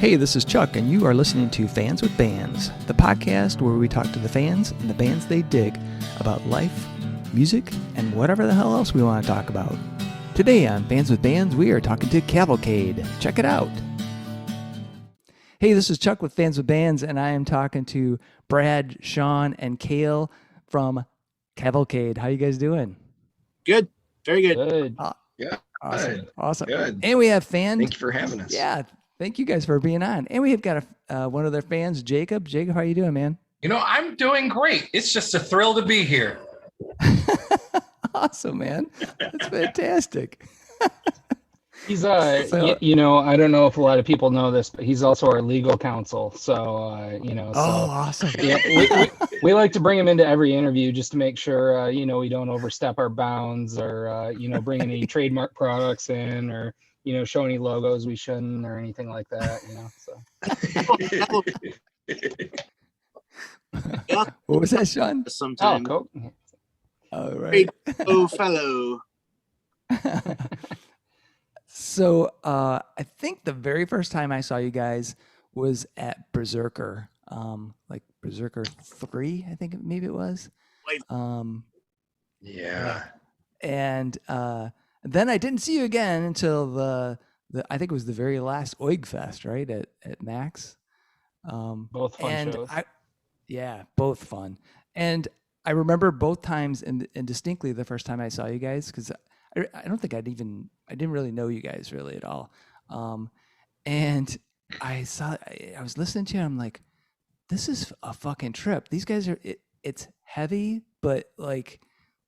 Hey, this is Chuck, and you are listening to Fans with Bands, the podcast where we talk to the fans and the bands they dig about life, music, and whatever the hell else we want to talk about. Today on Fans with Bands, we are talking to Cavalcade. Check it out. Hey, this is Chuck with Fans with Bands, and I am talking to Brad, Sean, and Cale from Cavalcade. How you guys doing? Good. Very good. Good. Yeah. Awesome. Good. And we have fans. Thank you for having us. Yeah. Thank you guys for being on. And we have got one of their fans, Jacob. Jacob, how you doing, man? You know, I'm doing great. It's just a thrill to be here. Awesome, man. That's fantastic. He's you know, I don't know if a lot of people know this, but he's also our legal counsel. So, you know, awesome. Yeah, we like to bring him into every interview just to make sure, you know, we don't overstep our bounds or, you know, bring any trademark products in or, you know, show any logos we shouldn't or anything like that, you know, so. What was that, Sean? Sometimes. Oh, cool. All Great right. fellow. So I think the very first time I saw you guys was at Berserker, like Berserker 3, I think maybe it was. Yeah. And then I didn't see you again until the I think it was the very last Oig Fest, right, at Max. Both fun shows. Both fun. And I remember both times and distinctly the first time I saw you guys, because I don't think I didn't really know you guys really at all. And I was listening to you, and I'm like, this is a fucking trip. These guys it's heavy, but like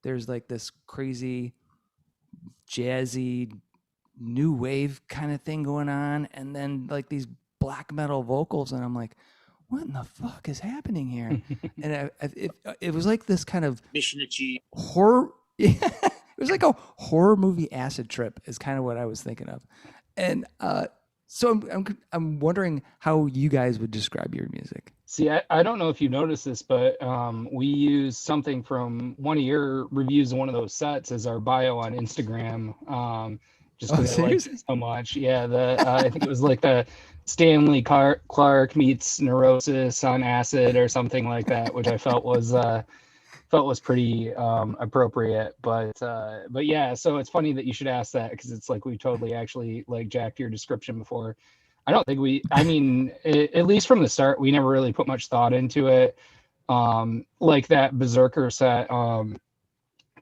there's like this crazy jazzy new wave kind of thing going on, and then like these black metal vocals, and I'm like, what in the fuck is happening here? And it was like this kind of Mission achieved. horror. Yeah, it was like a horror movie acid trip is kind of what I was thinking of. And so I'm wondering how you guys would describe your music. See, I don't know if you noticed this, but we use something from one of your reviews of one of those sets as our bio on Instagram. Just because I liked it so much. Yeah, I think it was like the Stanley Clark meets Neurosis on acid or something like that, which I felt was pretty appropriate. But yeah, so it's funny that you should ask that, because it's like we totally actually like jacked your description before. I don't think at least from the start, we never really put much thought into it. Like that Berserker set,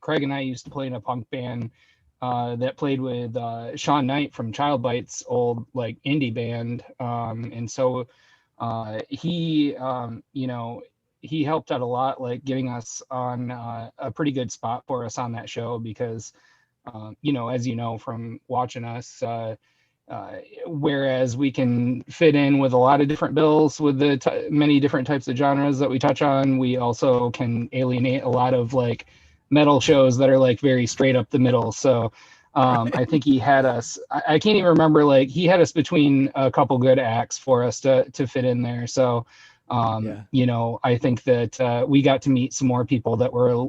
Craig and I used to play in a punk band that played with Sean Knight from Child Bite's old like indie band. And so he, you know, he helped out a lot, like giving us on a pretty good spot for us on that show, because, you know, as you know, from watching us, whereas we can fit in with a lot of different bills with the many different types of genres that we touch on, we also can alienate a lot of like metal shows that are like very straight up the middle. So I think he had us, I can't even remember, like he had us between a couple good acts for us to fit in there. So, you know, I think that we got to meet some more people that were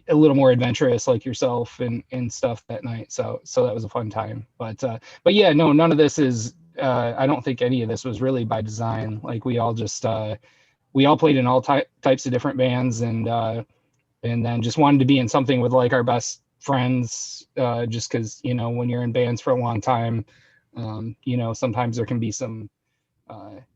a little more adventurous like yourself and stuff that night. So that was a fun time. But yeah, no, none of this is, I don't think any of this was really by design. Like we all just, we all played in all types of different bands, and then just wanted to be in something with like our best friends, just because, you know, when you're in bands for a long time, you know, sometimes there can be some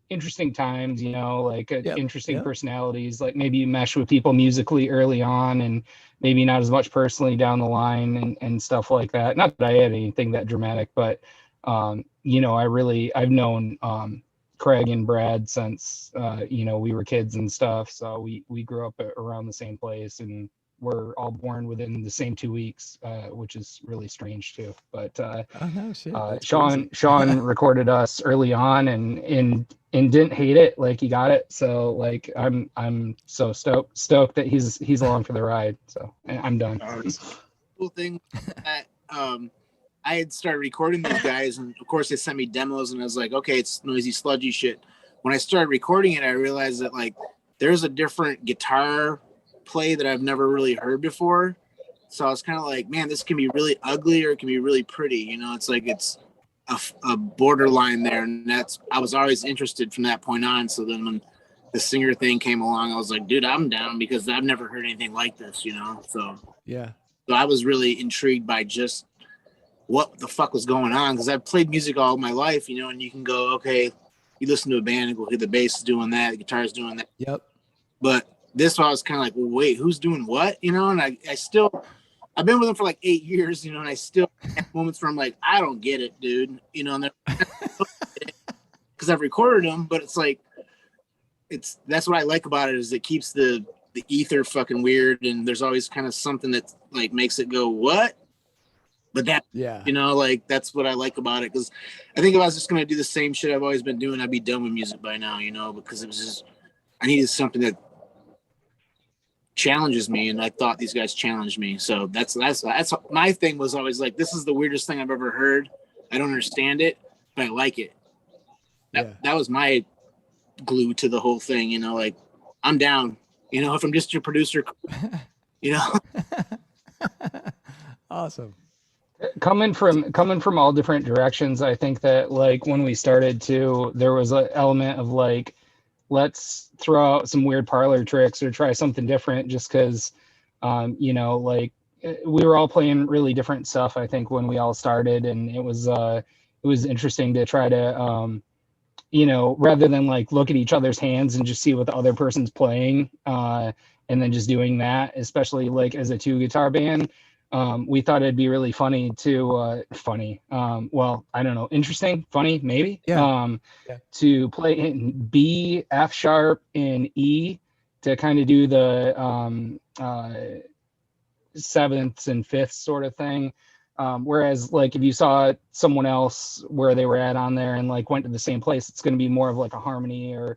interesting times, you know, like interesting personalities, like maybe you mesh with people musically early on and maybe not as much personally down the line and stuff like that. Not that I had anything that dramatic, but you know, I've known Craig and Brad since you know, we were kids and stuff, so we grew up around the same place, and we're all born within the same 2 weeks, which is really strange too. But Sean recorded us early on and didn't hate it. Like he got it. So like I'm so stoked that he's along for the ride. So I'm done. Cool thing that I had started recording these guys, and of course they sent me demos, and I was like, okay, it's noisy, sludgy shit. When I started recording it, I realized that like there's a different guitar play that I've never really heard before. So I was kind of like, man, this can be really ugly or it can be really pretty. You know, it's like a borderline there, and I was always interested from that point on. So then when the singer thing came along, I was like, dude, I'm down, because I've never heard anything like this, you know. So I was really intrigued by just what the fuck was going on, because I've played music all my life, you know, and you can go, okay, you listen to a band and go, okay, the bass is doing that, the guitar is doing that. Yep. But this one, I was kind of like, well, wait, who's doing what? You know, and I've been with them for like 8 years, you know, and I still have moments where I'm like, I don't get it, dude. You know, and because I've recorded them, but it's like, that's what I like about it, is it keeps the ether fucking weird, and there's always kind of something that like makes it go, what? But that, you know, like that's what I like about it, because I think if I was just gonna do the same shit I've always been doing, I'd be done with music by now, you know, because it was just, I needed something that challenges me, and I thought these guys challenged me. So that's my thing, was always like, this is the weirdest thing I've ever heard. I don't understand it, but I like it. That was my glue to the whole thing, you know, like I'm down, you know, if I'm just your producer, you know. Awesome. Coming from all different directions, I think that like when we started to, there was an element of like, let's throw out some weird parlor tricks or try something different, just because you know, like we were all playing really different stuff, I think, when we all started, and it was interesting to try to you know, rather than like look at each other's hands and just see what the other person's playing, and then just doing that, especially like as a 2-guitar band. We thought it'd be really funny to well, I don't know, interesting, funny, maybe, to play in B, F sharp, and E, to kind of do the sevenths and fifths sort of thing. Whereas like if you saw someone else where they were at on there and like went to the same place, it's going to be more of like a harmony or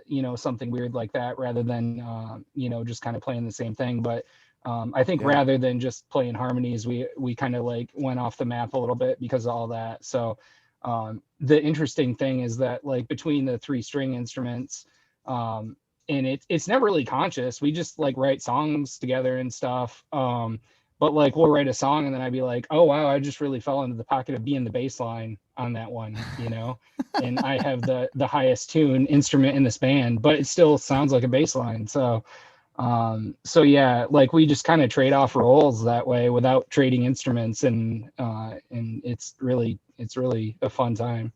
you know, something weird like that, rather than you know, just kind of playing the same thing. But I think rather than just playing harmonies, we kind of like went off the map a little bit because of all that. So the interesting thing is that like between the 3-string instruments, and it's never really conscious. We just like write songs together and stuff. But like we'll write a song and then I'd be like, oh wow, I just really fell into the pocket of being the bass line on that one, you know. And I have the highest tune instrument in this band, but it still sounds like a bass line. So so yeah, like we just kind of trade off roles that way without trading instruments, and it's really a fun time.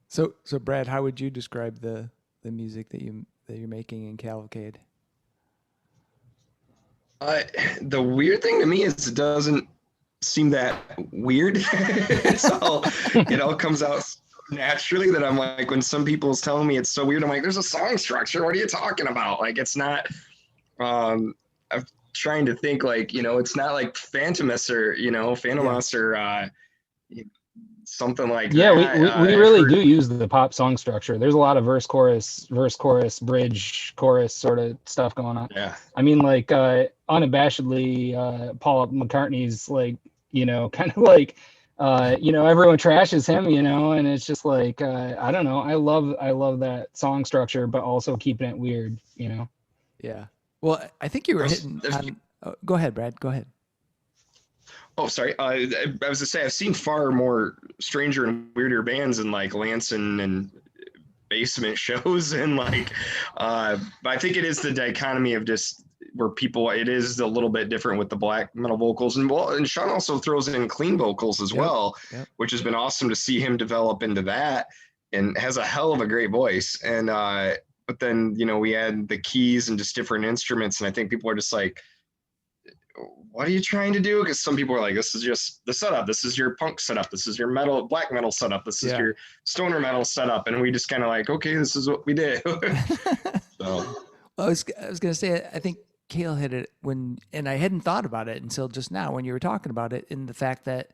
So Brad, how would you describe the music that you're making in Cavalcade? The weird thing to me is it doesn't seem that weird. It all comes out naturally, that I'm like, when some people's telling me it's so weird, I'm like, there's a song structure. What are you talking about? Like, it's not, I'm trying to think, like, you know, it's not like Phantomus or, you know, Phantomus or something like that. We really do use the pop song structure. There's a lot of verse, chorus, bridge, chorus sort of stuff going on. Yeah. I mean, like, unabashedly, Paul McCartney's like, you know, kind of like, you know, everyone trashes him, you know, and it's just like, I don't know. I love that song structure, but also keeping it weird, you know? Yeah. Well, I think you were hitting on, go ahead, Brad, go ahead. Oh, sorry. I was to say, I've seen far more stranger and weirder bands in like Lansing and basement shows, and like, but I think it is the dichotomy of just where people, it is a little bit different with the black metal vocals, and Sean also throws in clean vocals as well, which has been awesome to see him develop into that, and has a hell of a great voice. And but then, you know, we add the keys and just different instruments, and I think people are just like, what are you trying to do? Because some people are like, this is just the setup. This is your punk setup. This is your black metal setup. This is your stoner metal setup. And we just kind of like, okay, this is what we did. So, I was going to say, I think Cale hit it and I hadn't thought about it until just now when you were talking about it, in the fact that,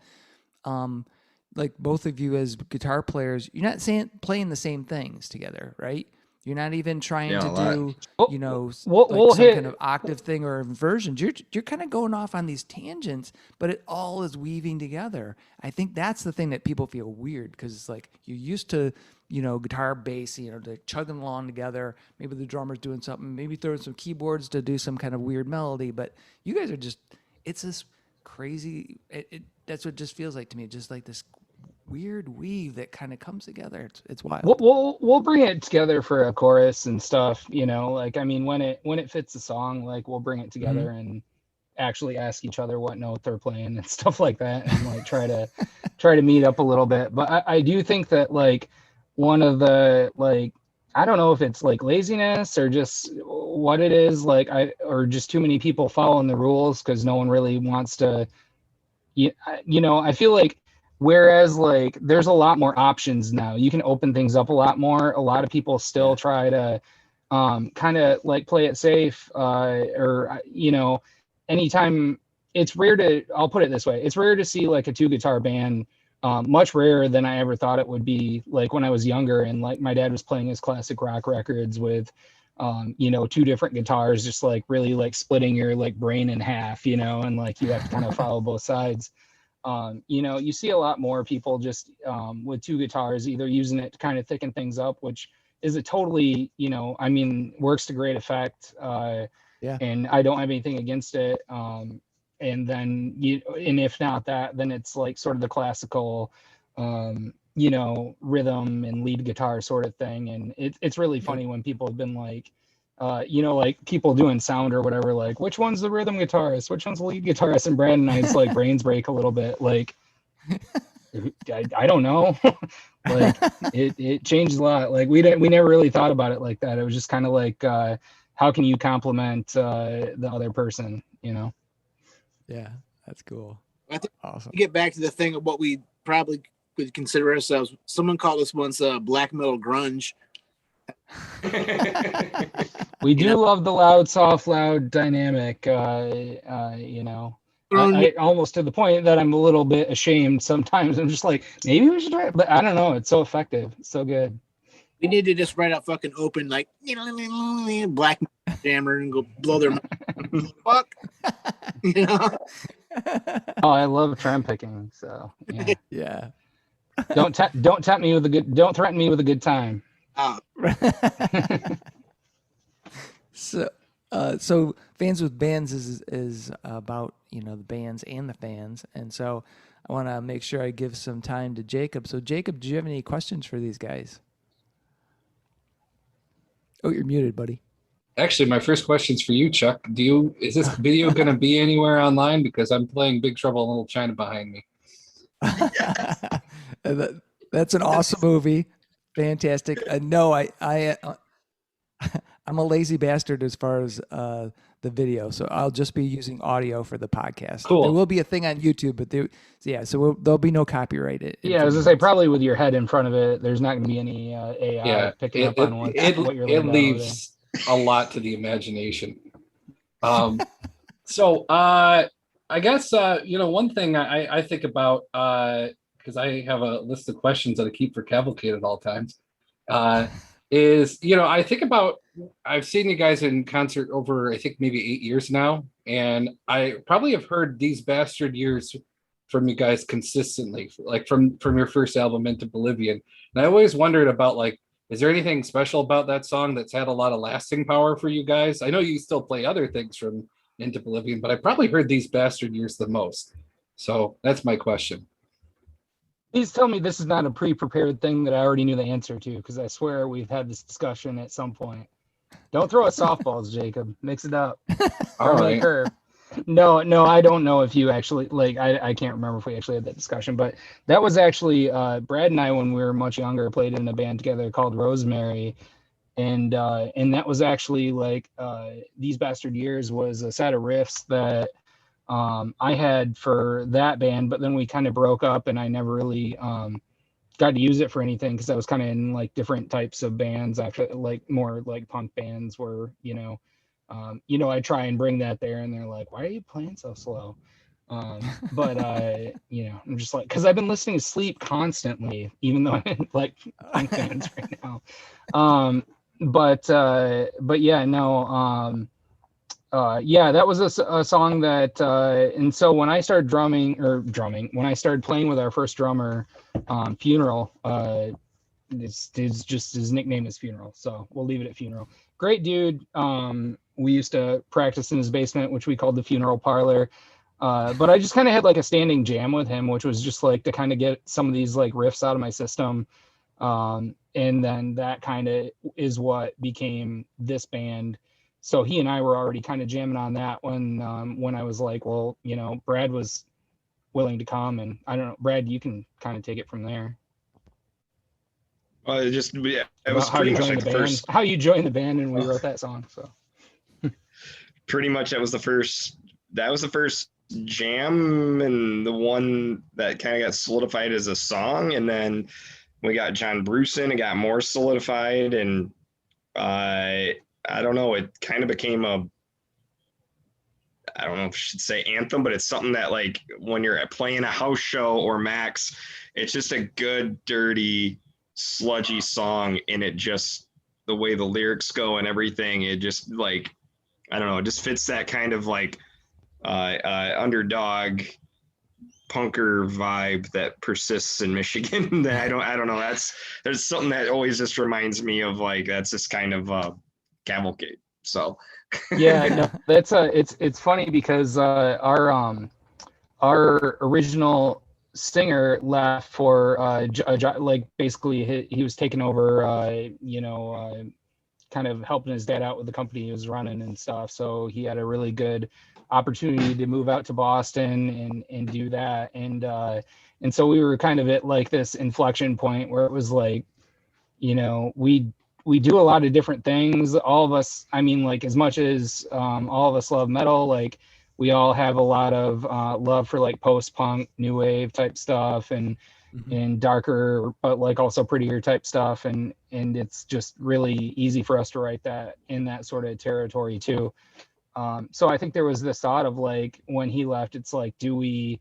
like both of you as guitar players, you're not playing the same things together, right? You're not even trying to do, you know, some kind of octave thing or inversions. You're kind of going off on these tangents, but it all is weaving together. I think that's the thing that people feel weird, because it's like you're used to, you know, guitar, bass, you know, they're chugging along together. Maybe the drummer's doing something, maybe throwing some keyboards to do some kind of weird melody. But you guys are just, it's this crazy. that's what it just feels like to me. Just like this weird weave that kind of comes together. It's wild. We'll bring it together for a chorus and stuff, you know, like, I mean, when it fits the song, like we'll bring it together and actually ask each other what note they're playing and stuff like that, and like try to meet up a little bit. But I do think that like one of the, like, I don't know if it's like laziness or just what it is, like or just too many people following the rules because no one really wants to, you know, I feel like, whereas like there's a lot more options now, you can open things up a lot more. A lot of people still try to kind of like play it safe, or you know, anytime. It's rare to, I'll put it this way, it's rare to see like a 2-guitar band, much rarer than I ever thought it would be, like when I was younger and like my dad was playing his classic rock records with you know, 2 different guitars, just like really like splitting your like brain in half, you know, and like you have to kind of follow both sides. You know, you see a lot more people just with 2 guitars, either using it to kind of thicken things up, which is a totally, you know, I mean, works to great effect. And I don't have anything against it. And then and if not that, then it's like sort of the classical, you know, rhythm and lead guitar sort of thing. And it's really funny when people have been like, you know, like people doing sound or whatever, like which one's the rhythm guitarist, which one's the lead guitarist, and Brad and I's like brains break a little bit. Like, I don't know. Like it changed a lot. Like we never really thought about it like that. It was just kind of like, how can you complement the other person, you know? Yeah, that's cool. I think awesome. To get back to the thing of what we probably could consider ourselves, someone called us once black metal grunge. We do love the loud, soft, loud dynamic, you know. I almost to the point that I'm a little bit ashamed sometimes. I'm just like, maybe we should try it, but I don't know. It's so effective. It's so good. We need to just write out fucking open like black jammer and go blow their fuck. You know? Oh, I love trend picking. So yeah. Yeah. Don't tempt me with a good. Don't threaten me with a good time. So Fans with Bands is about, you know, the bands and the fans, and so I want to make sure I give some time to Jacob. So Jacob, do you have any questions for these guys? Oh, you're muted, buddy. Actually, my first question's for you, Chuck. Is this video going to be anywhere online? Because I'm playing Big Trouble in Little China behind me. That's an awesome movie. Fantastic. No, I'm a lazy bastard as far as the video, so I'll just be using audio for the podcast. Cool. There will be a thing on YouTube, but there'll be no copyright. Yeah, I was gonna say, probably with your head in front of it, there's not gonna be any AI picking up on what you're. It leaves a lot to the imagination. So I guess you know, one thing I think about, because I have a list of questions that I keep for Cavalcade at all times, is, you know, I think about, I've seen you guys in concert over, I think maybe 8 years now, and I probably have heard These Bastard Years from you guys consistently, like from your first album Into Bolivian. And I always wondered about, like, is there anything special about that song that's had a lot of lasting power for you guys? I know you still play other things from Into Bolivian, but I probably heard These Bastard Years the most. So that's my question. Please tell me this is not a pre-prepared thing that I already knew the answer to, because I swear we've had this discussion at some point. Don't throw us softballs, Jacob. Mix it up. All right. No, I don't know if you actually, like, I can't remember if we actually had that discussion, but that was actually Brad and I, when we were much younger, played in a band together called Rosemary, and that was actually like These Bastard Years was a set of riffs that I had for that band, but then we kind of broke up and I never really got to use it for anything, because I was kind of in like different types of bands after, like more like punk bands where, you know, I try and bring that there and they're like, why are you playing so slow? But you know, I'm just like, because I've been listening to Sleep constantly, even though I'm in like punk bands right now. But yeah, no, yeah, that was a song that, and so when I started when I started playing with our first drummer, Funeral, it's just his nickname is Funeral, so we'll leave it at Funeral. Great dude. We used to practice in his basement, which we called the Funeral Parlor. But I just kind of had like a standing jam with him, which was just like to kind of get some of these like riffs out of my system. And then that kind of is what became this band. So he and I were already kind of jamming on that when I was like, well, you know, Brad was willing to come, and I don't know, Brad, you can kind of take it from there. It was pretty much like the first. How you joined the band, and we wrote that song. So pretty much that was the first jam, and the one that kind of got solidified as a song. And then we got John Bruce in, it got more solidified, and I don't know, it kind of became I don't know if I should say anthem, but it's something that like when you're playing a house show or Max, it's just a good, dirty, sludgy song, and it just, the way the lyrics go and everything, it just like, I don't know, it just fits that kind of like underdog punker vibe that persists in Michigan. That I don't know, there's something that always just reminds me of like, that's just kind of Cavalcade. So yeah, no, that's it's funny because our original singer left for like basically he was taking over kind of helping his dad out with the company he was running and stuff, so he had a really good opportunity to move out to Boston and do that, and so we were kind of at like this inflection point where it was like, you know, we do a lot of different things, all of us. I mean, like, as much as all of us love metal, like we all have a lot of love for like post-punk, new wave type stuff, and darker, but like also prettier type stuff. And it's just really easy for us to write that in that sort of territory too. So I think there was this thought of like, when he left, it's like, do we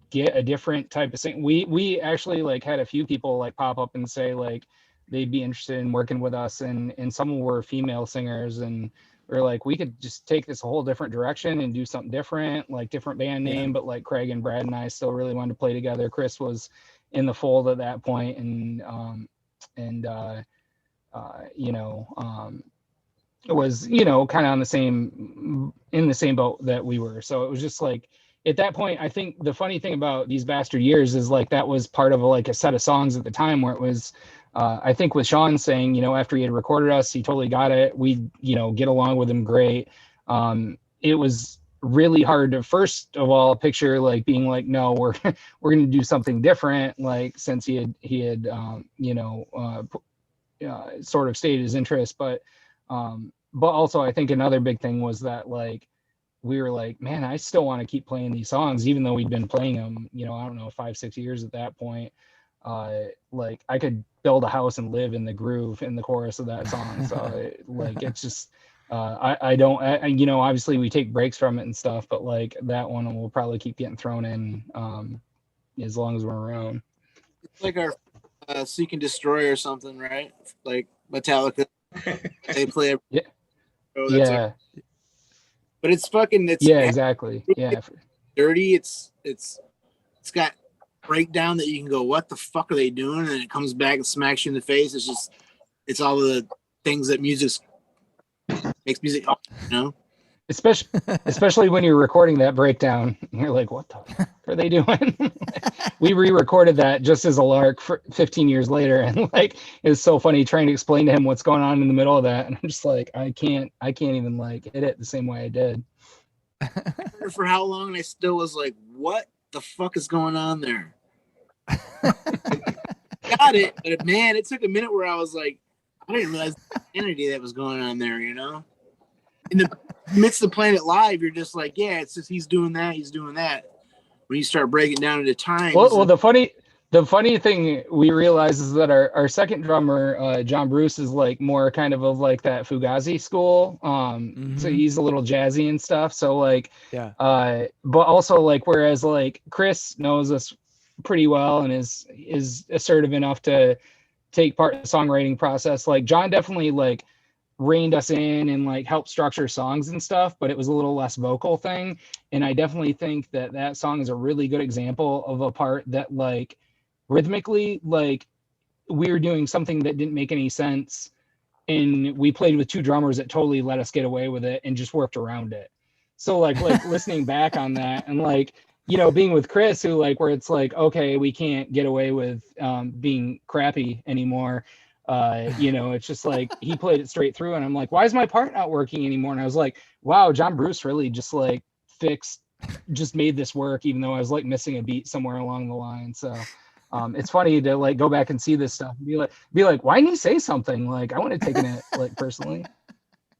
get a different type of thing? We actually like had a few people like pop up and say like they'd be interested in working with us, and some were female singers, and we're like, we could just take this a whole different direction and do something different, like different band name, but like Craig and Brad and I still really wanted to play together. Chris was in the fold at that point, and was, you know, kind of in the same boat that we were. So it was just like, at that point, I think the funny thing about These Bastard Years is like that was part of a set of songs at the time where it was, I think with Sean saying, you know, after he had recorded us, he totally got it. We, you know, get along with him great. It was really hard to, first of all, picture like being like, no, we're going to do something different. Like, since he had sort of stated his interest, but also I think another big thing was that like, we were like, man, I still want to keep playing these songs, even though we'd been playing them, you know, I don't know, 5-6 years at that point. Like I could build a house and live in the groove in the chorus of that song. So like, it's just, I don't, you know, obviously we take breaks from it and stuff, but like that one will probably keep getting thrown in as long as we're around. It's like our Seek and Destroy or something, right? Like Metallica, they play. Yeah. Like, but it's fucking. It's exactly. Yeah. Dirty. It's got breakdown that you can go, what the fuck are they doing? And it comes back and smacks you in the face. It's all the things that makes music, you know. Especially when you're recording that breakdown, you're like, what the fuck are they doing? We re-recorded that just as a lark for 15 years later, and like it was so funny trying to explain to him what's going on in the middle of that, and I'm just like, I can't even like hit it the same way I did. For how long, and I still was like, what the fuck is going on there? Got it, but man, it took a minute where I was like, I didn't realize the identity that was going on there, you know. In the midst of playing it live, you're just like, yeah, it's just he's doing that. When you start breaking down into time. Well, the funny thing we realize is that our second drummer, John Bruce, is like more kind of like that Fugazi school. So he's a little jazzy and stuff. So like, but also like, whereas like Chris knows us pretty well and is assertive enough to take part in the songwriting process. Like John definitely like reined us in and like helped structure songs and stuff, but it was a little less vocal thing. And I definitely think that song is a really good example of a part that like rhythmically, like we were doing something that didn't make any sense and we played with 2 drummers that totally let us get away with it and just worked around it. So like listening back on that and like, you know, being with Chris, who like, where it's like, okay, we can't get away with being crappy anymore. You know, it's just like he played it straight through, and I'm like, why is my part not working anymore? And I was like, wow, John Bruce really just like just made this work, even though I was like missing a beat somewhere along the line. So it's funny to like go back and see this stuff and be like, why didn't he say something? Like I would have taken it like personally.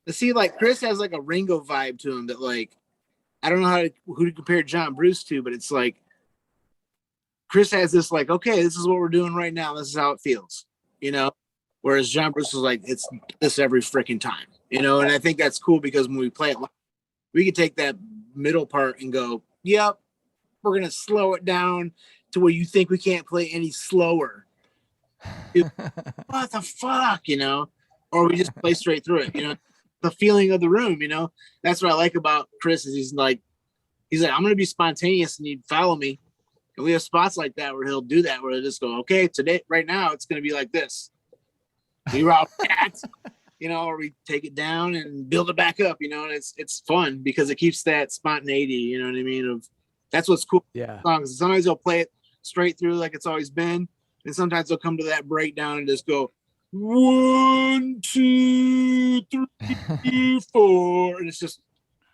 To see, like, Chris has like a Ringo vibe to him that, like, I don't know who to compare John Bruce to, but it's like Chris has this like, okay, this is what we're doing right now. This is how it feels, you know. Whereas John Bruce is like, it's this every freaking time, you know. And I think that's cool because when we play it, we can take that middle part and go, yep, we're gonna slow it down to where you think we can't play any slower. What the fuck, you know? Or we just play straight through it, you know. The feeling of the room, you know. That's what I like about Chris is he's like, I'm gonna be spontaneous and you follow me. And we have spots like that where he'll do that, where he'll just go, okay, today, right now, it's gonna be like this. We rock that, you know, or we take it down and build it back up, you know. And it's fun because it keeps that spontaneity, you know what I mean? That's what's cool. Yeah. Songs. Sometimes they'll play it straight through like it's always been, and sometimes they'll come to that breakdown and just go 1, 2, 3, 4, and it's just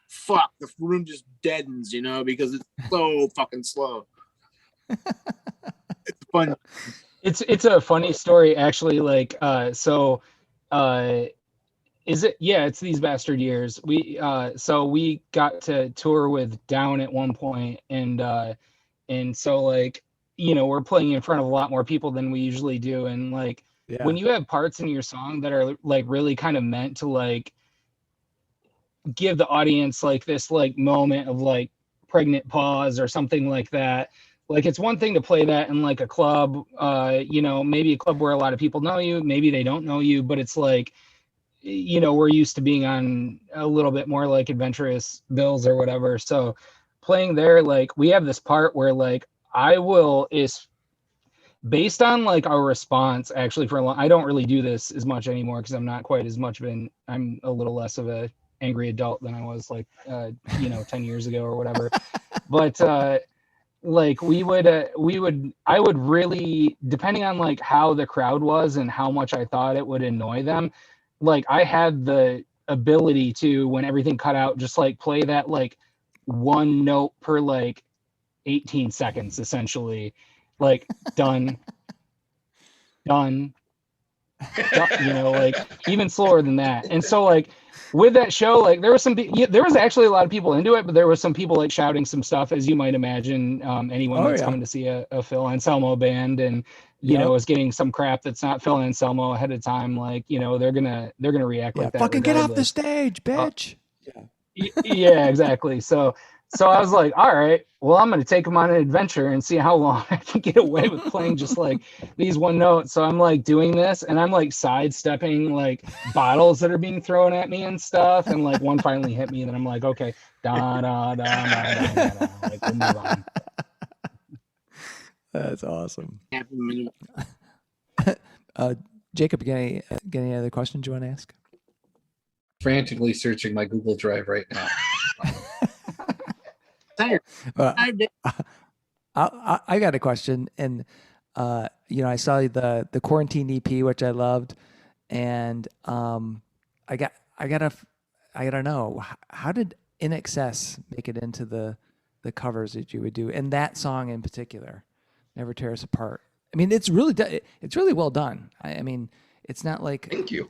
fuck. The room just deadens, you know, because it's so fucking slow. It's fun. It's a funny story actually. Like is it? Yeah, it's These Bastard Years. We got to tour with Down at one point, and so like, you know, we're playing in front of a lot more people than we usually do, and like. Yeah. When you have parts in your song that are like really kind of meant to like give the audience like this like moment of like pregnant pause or something like that, like it's one thing to play that in like a club, you know, maybe a club where a lot of people know you, maybe they don't know you, but it's like, you know, we're used to being on a little bit more like adventurous bills or whatever. So playing there, like we have this part where like is based on like our response actually for a long, I don't really do this as much anymore because I'm not quite as much of I'm a little less of a angry adult than I was like you know 10 years ago or whatever. But like I would really, depending on like how the crowd was and how much I thought it would annoy them, like I had the ability to, when everything cut out, just like play that like one note per like 18 seconds essentially. Like done, you know, like even slower than that. And so like with that show, like there was actually a lot of people into it, but there was some people like shouting some stuff, as you might imagine. Anyone that's coming to see a Phil Anselmo band and you know is getting some crap that's not Phil Anselmo ahead of time, like, you know, they're gonna react like that. Fucking get off the stage, bitch. Yeah, exactly. So I was like, all right, well, I'm going to take them on an adventure and see how long I can get away with playing just like these one notes. So I'm like doing this and I'm like sidestepping like bottles that are being thrown at me and stuff. And like one finally hit me and then I'm like, okay, da, da, da, da, da, da, da. Like, we'll move on. That's awesome. Jacob, got any other questions you want to ask? Frantically searching my Google Drive right now. I got a question, and you know, I saw the Quarantine EP, which I loved, and I gotta know, how did In Excess make it into the covers that you would do, and that song in particular, Never Tear Us Apart? I mean, it's really well done. I mean, it's not like thank you.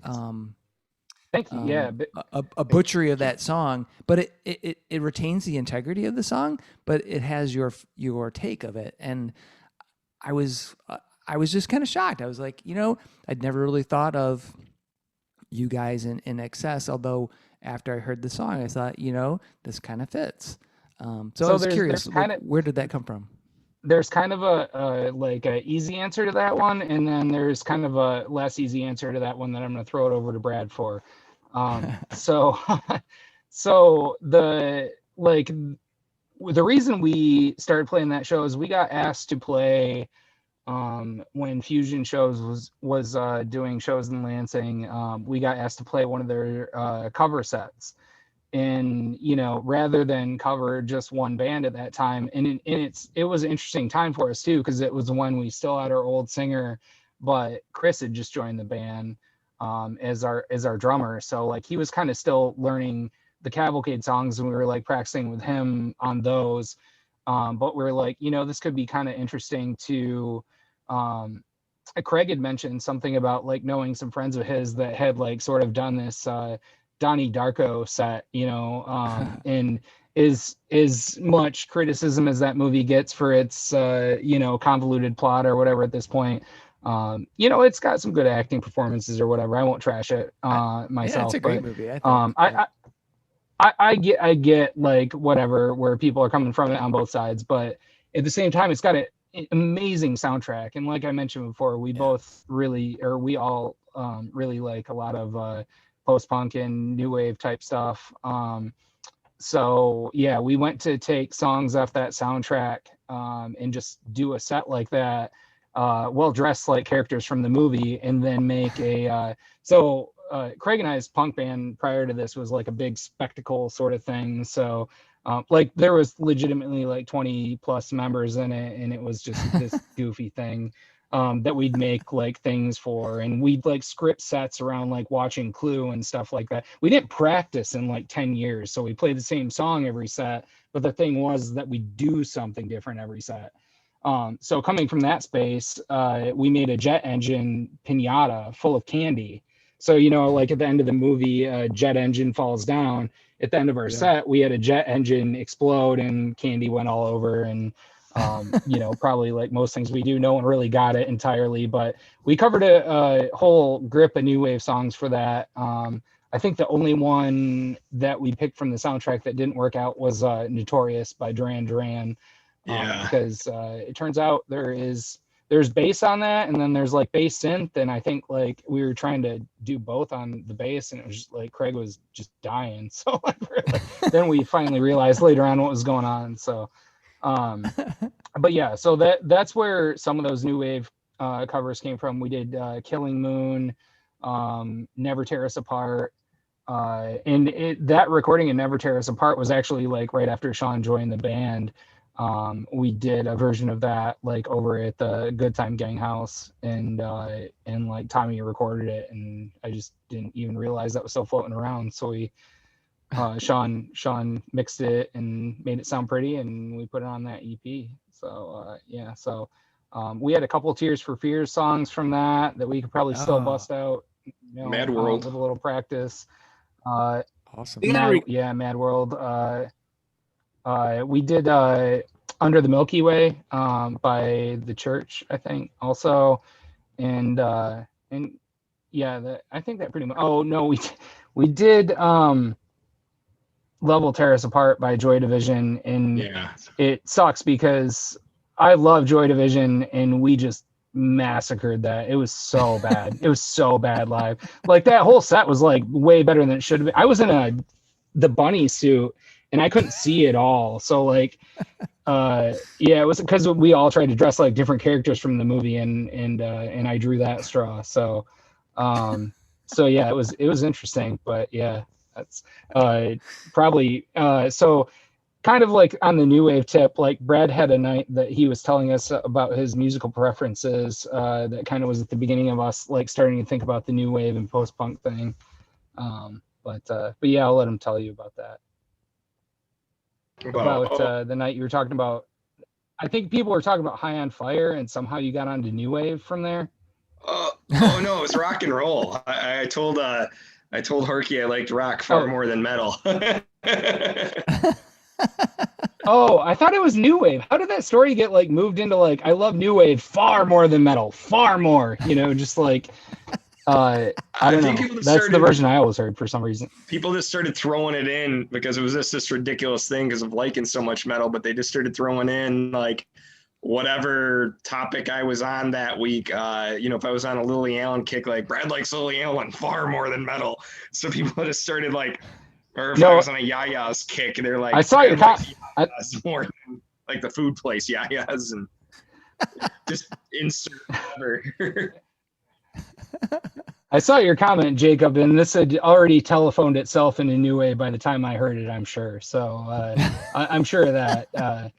Thank you. Yeah, a butchery of that song, but it retains the integrity of the song, but it has your take of it. And I was just kind of shocked. I was like, you know, I'd never really thought of you guys in Excess, although after I heard the song, I thought, you know, this kind of fits. So I was curious, where did that come from? There's kind of a like a easy answer to that one, and then there's kind of a less easy answer to that one that I'm going to throw it over to Brad for. So the reason we started playing that show is we got asked to play when Fusion Shows was doing shows in Lansing, we got asked to play one of their cover sets. And rather than cover just one band at that time, and it was an interesting time for us too, because it was when we still had our old singer, but Chris had just joined the band as our drummer. So like he was kind of still learning the Cavalcade songs, and we were like practicing with him on those. But we were like, this could be kind of interesting to. Craig had mentioned something about like knowing some friends of his that had like sort of done this Donnie Darko set, and is much criticism as that movie gets for its convoluted plot or whatever at this point. It's got some good acting performances or whatever. I won't trash it myself. Yeah, it's a great movie. I think. I get like whatever where people are coming from it on both sides, but at the same time, it's got an amazing soundtrack. And like I mentioned before, we all really like a lot of post-punk and new wave type stuff. So yeah, we went to take songs off that soundtrack and just do a set like that, well dressed like characters from the movie, and then make a Craig and I's punk band prior to this was like a big spectacle sort of thing. So like there was legitimately like 20 plus members in it, and it was just this goofy thing that we'd make like things for, and we'd like script sets around like watching Clue and stuff like that. We didn't practice in like 10 years, so we played the same song every set, but the thing was that we do something different every set. So coming from that space, we made a jet engine pinata full of candy. So like at the end of the movie, a jet engine falls down. At the end of our set, we had a jet engine explode and candy went all over. And probably like most things we do, no one really got it entirely, but we covered a whole grip of new wave songs for that. I think the only one that we picked from the soundtrack that didn't work out was Notorious by Duran Duran. Because it turns out there's bass on that, and then there's like bass synth, and I think like we were trying to do both on the bass, and it was just like Craig was just dying. So then we finally realized later on what was going on. So but yeah, so that's where some of those new wave covers came from. We did Killing Moon, Never Tear Us Apart, and that recording in Never Tear Us Apart was actually like right after Sean joined the band. We did a version of that like over at the Good Time Gang House, and like Tommy recorded it, and I just didn't even realize that was still floating around. So we Sean mixed it and made it sound pretty, and we put it on that EP. So we had a couple Tears for Fears songs from that we could probably still bust out, Mad World with a little practice. Awesome. Mad World. We did Under the Milky Way by The Church, I think, also, and yeah, I think that pretty much. Oh no, we did Love Will Tear Us Apart by Joy Division, and it sucks because I love Joy Division, and we just massacred that. It was so bad. It was so bad live. Like that whole set was like way better than it should have been. I was in the bunny suit, and I couldn't see it all. So like, it was because we all tried to dress like different characters from the movie, and I drew that straw. So yeah, it was interesting, but yeah, that's probably so kind of like on the new wave tip. Like Brad had a night that he was telling us about his musical preferences. That kind of was at the beginning of us like starting to think about the new wave and post punk thing. But yeah, I'll let him tell you about that. About the night you were talking about. I think people were talking about High on Fire, and somehow you got onto new wave from there. Oh no, it was rock and roll. I told Horkey I liked rock far more than metal. Oh, I thought it was new wave. How did that story get like moved into like I love new wave far more than metal, far more? Just like I don't know. That's the version I always heard for some reason. People just started throwing it in because it was just this ridiculous thing because of liking so much metal, but they just started throwing in like whatever topic I was on that week. If I was on a Lily Allen kick, like Brad likes Lily Allen far more than metal. So people just started like, or if I was on a Yaya's kick, they're like, I saw your more than, like the food place Yaya's. And Just insert whatever. I saw your comment, Jacob, and this had already telephoned itself in a new way by the time I heard it, I'm sure. So I'm sure of that.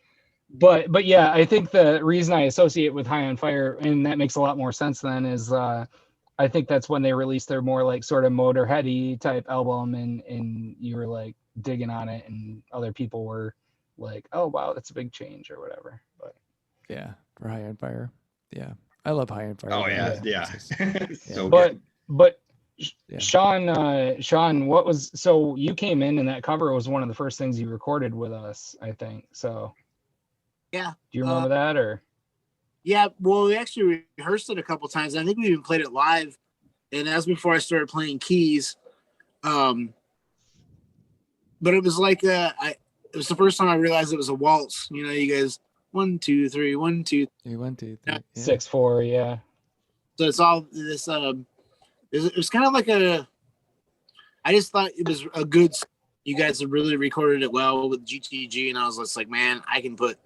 But yeah, I think the reason I associate with High on Fire, and that makes a lot more sense then, is I think that's when they released their more like sort of Motorheady type album, and you were like digging on it, and other people were like, oh wow, that's a big change or whatever. But Yeah, for High on Fire. Yeah, I love High on Fire. Oh though. yeah. So but good. but Yeah. Sean, what was, so you came in and that cover was one of the first things you recorded with us, I think. So Yeah. do you remember that, or? Yeah, well, we actually rehearsed it a couple times. I think we even played it live, and that was before I started playing keys. But it was like it was the first time I realized it was a waltz. You know, you guys 1 2 3 1 2. 1 2 3. Yeah. 6/4, yeah. So it's all this. It was kind of like I just thought it was a good. You guys have really recorded it well with GTG, and I was just like, man, I can put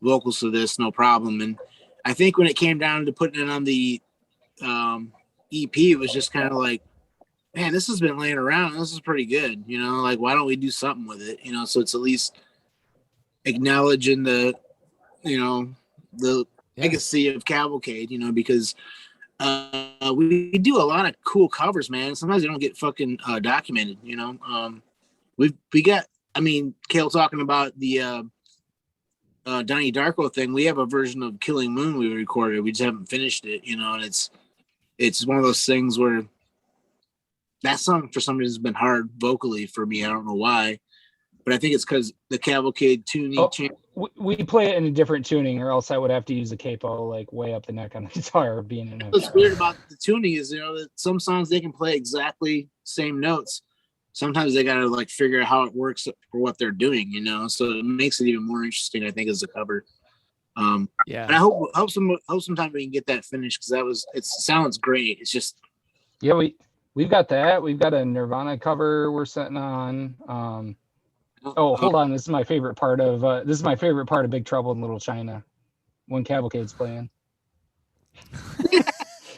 vocals to this, no problem. And I think when it came down to putting it on the EP, it was just kind of like, man, this has been laying around. This is pretty good. You know, like, why don't we do something with it? You know, so it's at least acknowledging the, you know, the legacy of Cavalcade, you know, because we do a lot of cool covers, man. Sometimes they don't get fucking documented, you know. We got, I mean, Cale talking about the Donnie Darko thing. We have a version of Killing Moon we recorded. We just haven't finished it, you know, and it's one of those things where that song for some reason has been hard vocally for me. I don't know why, but I think it's because the Cavalcade tuning changed. We play it in a different tuning, or else I would have to use a capo like way up the neck on the guitar. Being in What's weird about the tuning is, you know, that some songs they can play exactly same notes. Sometimes they gotta like figure out how it works for what they're doing, you know. So it makes it even more interesting, I think, as a cover. Yeah. And I hope sometime we can get that finished, because it sounds great. It's just, yeah, we've got that. We've got a Nirvana cover we're sitting on. Oh, hold on. This is my favorite part of Big Trouble in Little China, when Cavalcade's playing.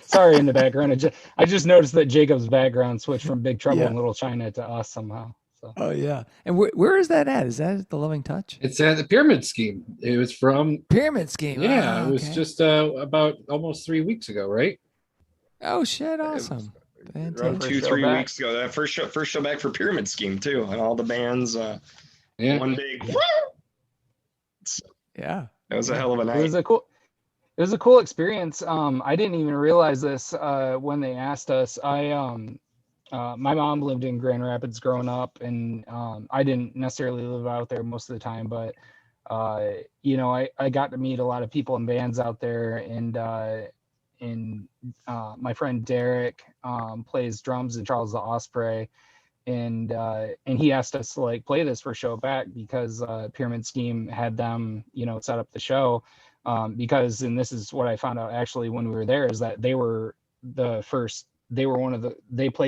Sorry, in the background. I just noticed that Jacob's background switched from Big Trouble in Little China to us somehow. So. Oh yeah. And where is that at? Is that at the Loving Touch? It's at the Pyramid Scheme. It was from Pyramid Scheme. Yeah, Oh, it was okay. just about almost 3 weeks ago, right? Oh shit! Awesome. Around Fantastic. 2-3 weeks ago. That first show back for Pyramid Scheme too, and all the bands. Yeah. One big. Yeah. That was a hell of a night. It was a cool experience. I didn't even realize this when they asked us. My mom lived in Grand Rapids growing up, and I didn't necessarily live out there most of the time, but you know, I got to meet a lot of people in bands out there, and my friend Derek plays drums in Charles the Osprey, and he asked us to like play this for show back because Pyramid Scheme had them, you know, set up the show, because, and this is what I found out actually when we were there, is that they played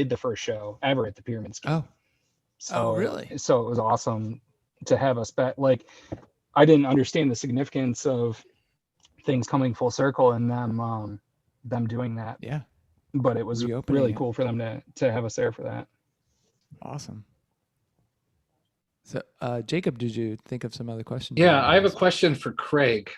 the first show ever at the Pyramid Scheme. Oh. So really? So it was awesome to have us back. Like, I didn't understand the significance of things coming full circle and them doing that. Yeah. But it was Reopening really it. cool for them to have us there for that. Awesome. So, Jacob, did you think of some other questions? Yeah, I have a question for Craig.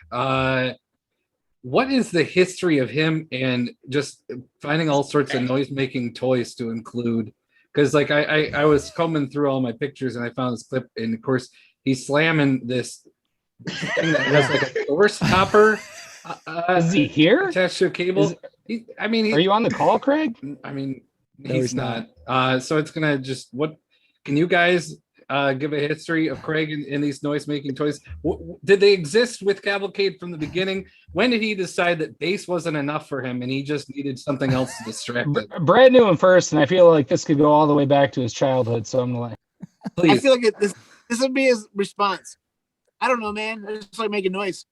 What is the history of him and just finding all sorts of noise-making toys to include? Because like I was combing through all my pictures and I found this clip, and of course he's slamming this thing that has like a source hopper. Is he here? Attached to a cable. Are you on the call, Craig? I mean, No, he's he's not. So it's gonna just can you guys give a history of Craig and these noise-making toys? Did they exist with Cavalcade from the beginning? When did he decide that bass wasn't enough for him and he just needed something else to distract him? Brad knew him first, and I feel like this could go all the way back to his childhood. So I'm gonna Please. I feel like this would be his response. I don't know, man. I just like making noise.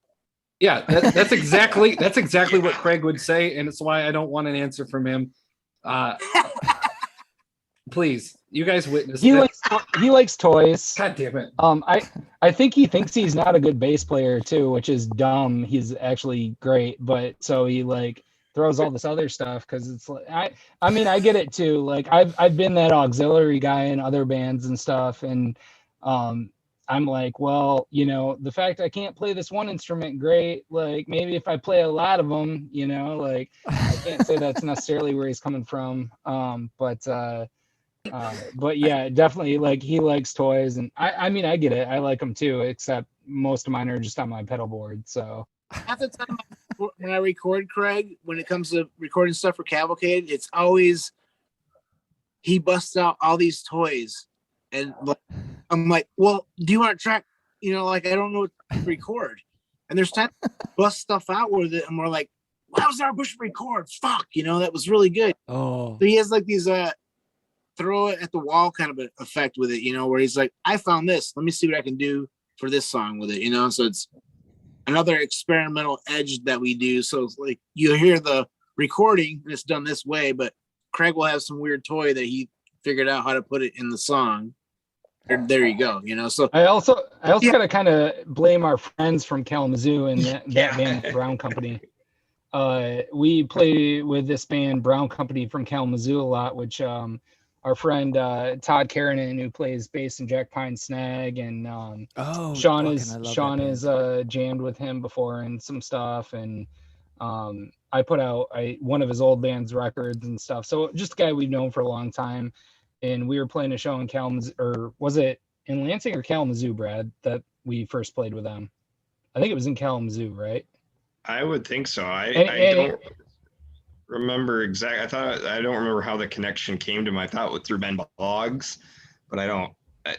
Yeah, that's exactly what Craig would say, and it's why I don't want an answer from him. Please, you guys witnessed He it. likes toys. God damn it. I think he thinks he's not a good bass player too, which is dumb. He's actually great, but so he like throws all this other stuff because it's like I mean I get it too. Like I've been that auxiliary guy in other bands and stuff, and I'm like, well, you know, the fact I can't play this one instrument great, like maybe if I play a lot of them, you know, like I can't say that's necessarily where he's coming from. But yeah, definitely like he likes toys, and I mean I get it. I like them too, except most of mine are just on my pedal board. So Half the time when I record, Craig, when it comes to recording stuff for Cavalcade, it's always he busts out all these toys, and I'm like, well, do you want to track? You know, like I don't know what to record, and there's time to bust stuff out with it, and we're like, why was our Bush record? Fuck, you know, that was really good. Oh, So he has like these throw it at the wall kind of an effect with it, you know, where he's like, I found this. Let me see what I can do for this song with it, you know. So it's another experimental edge that we do. So it's like you hear the recording and it's done this way, but Craig will have some weird toy that he figured out how to put it in the song. There you go, you know. So I also gotta kind of blame our friends from Kalamazoo and that band Brown Company. We play with this band Brown Company from Kalamazoo a lot, which our friend Todd Karanen, who plays bass in Jack Pine Snag, and Sean is jammed with him before and some stuff, and I put out one of his old band's records and stuff. So just a guy we've known for a long time, and we were playing a show in Kalamazoo, or was it in Lansing or Kalamazoo, Brad, that we first played with them? I think it was in Kalamazoo, right? I would think so. I don't remember exactly. I don't remember how the connection came to me. I thought it was through Ben Boggs, but I don't.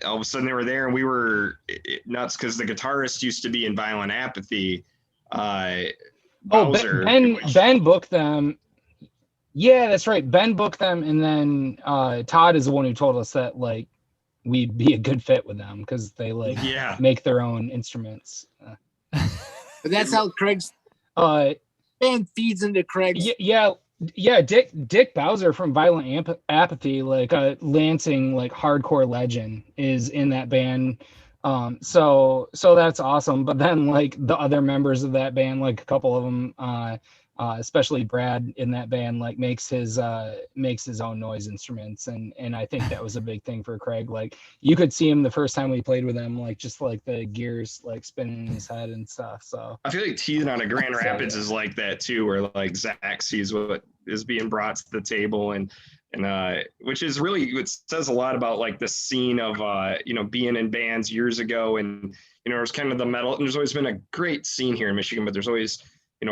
All of a sudden they were there, and we were nuts because the guitarist used to be in Violent Apathy. Bowser, Ben booked them. Yeah, that's right. Ben booked them, and then Todd is the one who told us that like we'd be a good fit with them because they like make their own instruments. But that's how Craig's band feeds into Craig's. Yeah. Dick Bowser from Violent Apathy, like a Lansing like hardcore legend, is in that band. So that's awesome. But then like the other members of that band, like a couple of them, especially Brad in that band, like makes his own noise instruments, and I think that was a big thing for Craig. Like you could see him the first time we played with him, like just like the gears like spinning in his head and stuff. So I feel like teasing on a Grand Rapids is like that too, where like Zach sees what is being brought to the table, and which is really, it says a lot about like the scene of being in bands years ago, and there's kind of the metal, and there's always been a great scene here in Michigan, but there's always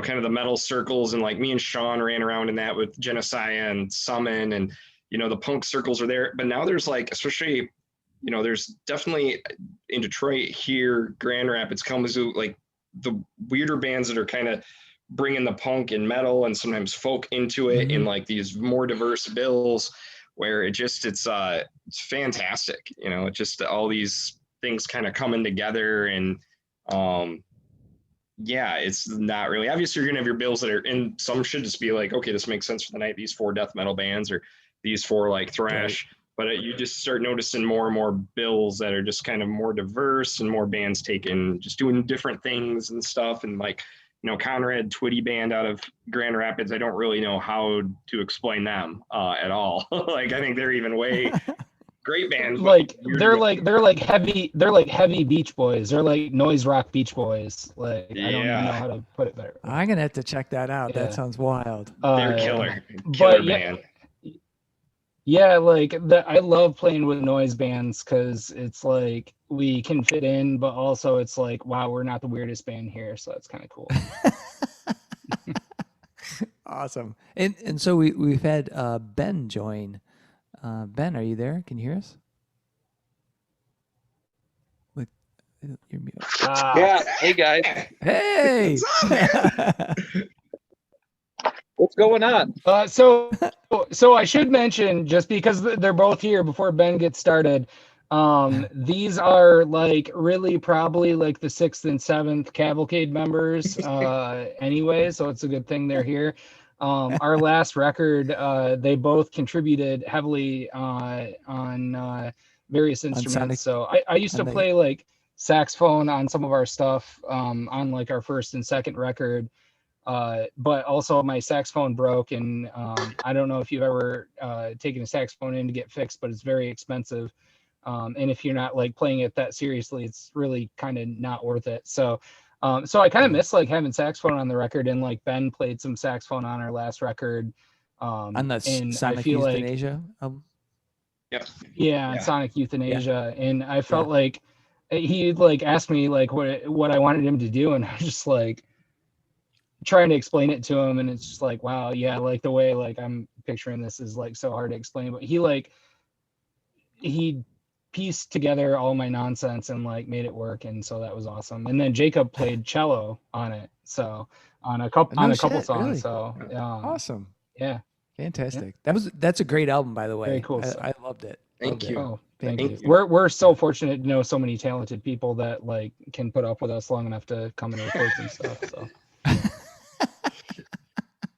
kind of the metal circles, and like me and Sean ran around in that with Genesaya and Summon, and the punk circles are there. But now there's like, especially there's definitely in Detroit here, Grand Rapids, Kalamazoo, like the weirder bands that are kind of bringing the punk and metal and sometimes folk into it, in like these more diverse bills, where it's fantastic. It's just all these things kind of coming together, and it's not really obvious. You're gonna have your bills that are in, some should just be like, okay, this makes sense for the night, these 4 death metal bands or these 4 like thrash, but you just start noticing more and more bills that are just kind of more diverse, and more bands just doing different things and stuff. And like Conrad Twitty band out of Grand Rapids, I don't really know how to explain them at all. Like I think they're even way great bands. Like they're like heavy Beach Boys. They're like noise rock Beach Boys. Like I don't even know how to put it better. I'm gonna have to check that out. That sounds wild. They're killer band. Yeah, like I love playing with noise bands because it's like we can fit in, but also it's like, wow, we're not the weirdest band here, so that's kind of cool. Awesome. And so we've had Ben join. Ben, are you there? Can you hear us? You're mute. Yeah. Hey guys. Hey. What's going on? So I should mention, just because they're both here before Ben gets started, these are like really probably like the 6th and 7th Cavalcade members anyway, so it's a good thing they're here. our last record, they both contributed heavily on various instruments. Sonic- So I used to on the- play like saxophone on some of our stuff on like our first and second record. But also my saxophone broke, and I don't know if you've ever taken a saxophone in to get fixed, but it's very expensive. And if you're not like playing it that seriously, it's really kind of not worth it. So I kind of miss like having saxophone on the record, and like Ben played some saxophone on our last record. On the and Sonic I feel like, Euthanasia album? Yep. yeah, Yeah. Sonic Euthanasia. And I felt like he like asked me like what I wanted him to do, and I was just like trying to explain it to him, and it's just like, wow, yeah, like the way like I'm picturing this is like so hard to explain, but he pieced together all my nonsense and like made it work, and so that was awesome. And then Jacob played cello on it, so on a couple songs. Really? So Awesome. yeah, Fantastic. That's a great album, by the way. Very cool. I loved it. Thank Loved you. it. oh Thank thank you. you. We're so fortunate to know so many talented people that like can put up with us long enough to come and record some stuff. So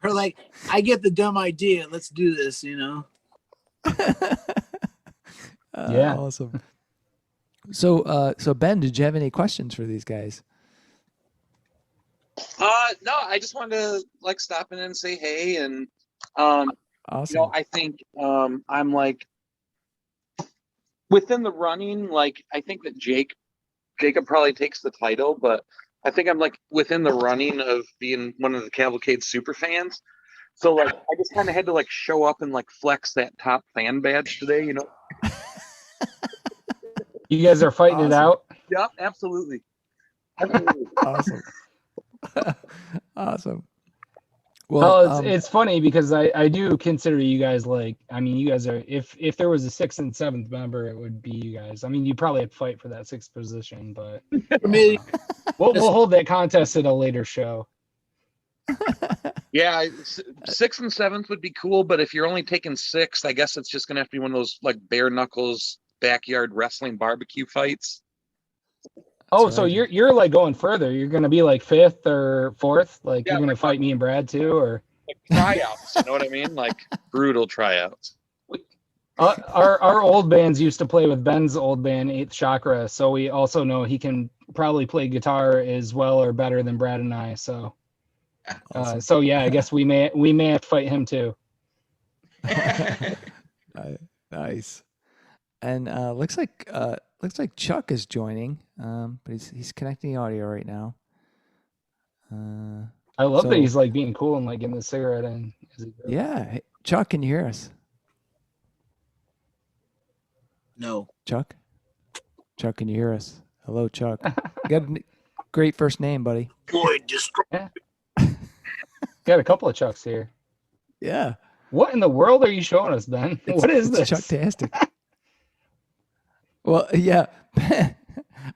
Or like, I get the dumb idea. Let's do this, you know? Yeah. Awesome. So Ben, did you have any questions for these guys? No, I just wanted to like stop in and say hey, and Awesome. I think I'm like within the running. Like I think that Jacob probably takes the title, but I think I'm like within the running of being one of the Cavalcade super fans. So like I just kind of had to like show up and like flex that top fan badge today, you guys are fighting it out. Yep, absolutely. Awesome. Awesome. Well, it's funny because I do consider you guys like, I mean, you guys are, if there was a 6th and 7th member, it would be you guys. I mean, you probably have to fight for that 6th position, but Me, we'll hold that contest at a later show. Yeah, 6th and 7th would be cool, but if you're only taking 6th, I guess it's just gonna have to be one of those like bare knuckles backyard wrestling barbecue fights. Oh, That's so right. you're like going further. You're gonna be like 5th or 4th. Like Yeah, you're gonna fight me and Brad too, or Like tryouts, you know what I mean? Like brutal tryouts. our old bands used to play with Ben's old band, 8th Chakra. So we also know he can probably play guitar as well or better than Brad and I. So. Awesome. So yeah, I guess we may have to fight him too. Nice. And looks like Chuck is joining, but he's connecting the audio right now. I love So- that he's like being cool and like getting the cigarette in. Yeah. Hey, Chuck, can you hear us? no. Chuck, can you hear us? Hello, Chuck. You got a great first name, buddy. Boy, destroy. Got a couple of Chucks here. Yeah. What in the world are you showing us, Ben? What is this? Chuck-tastic. Well, yeah.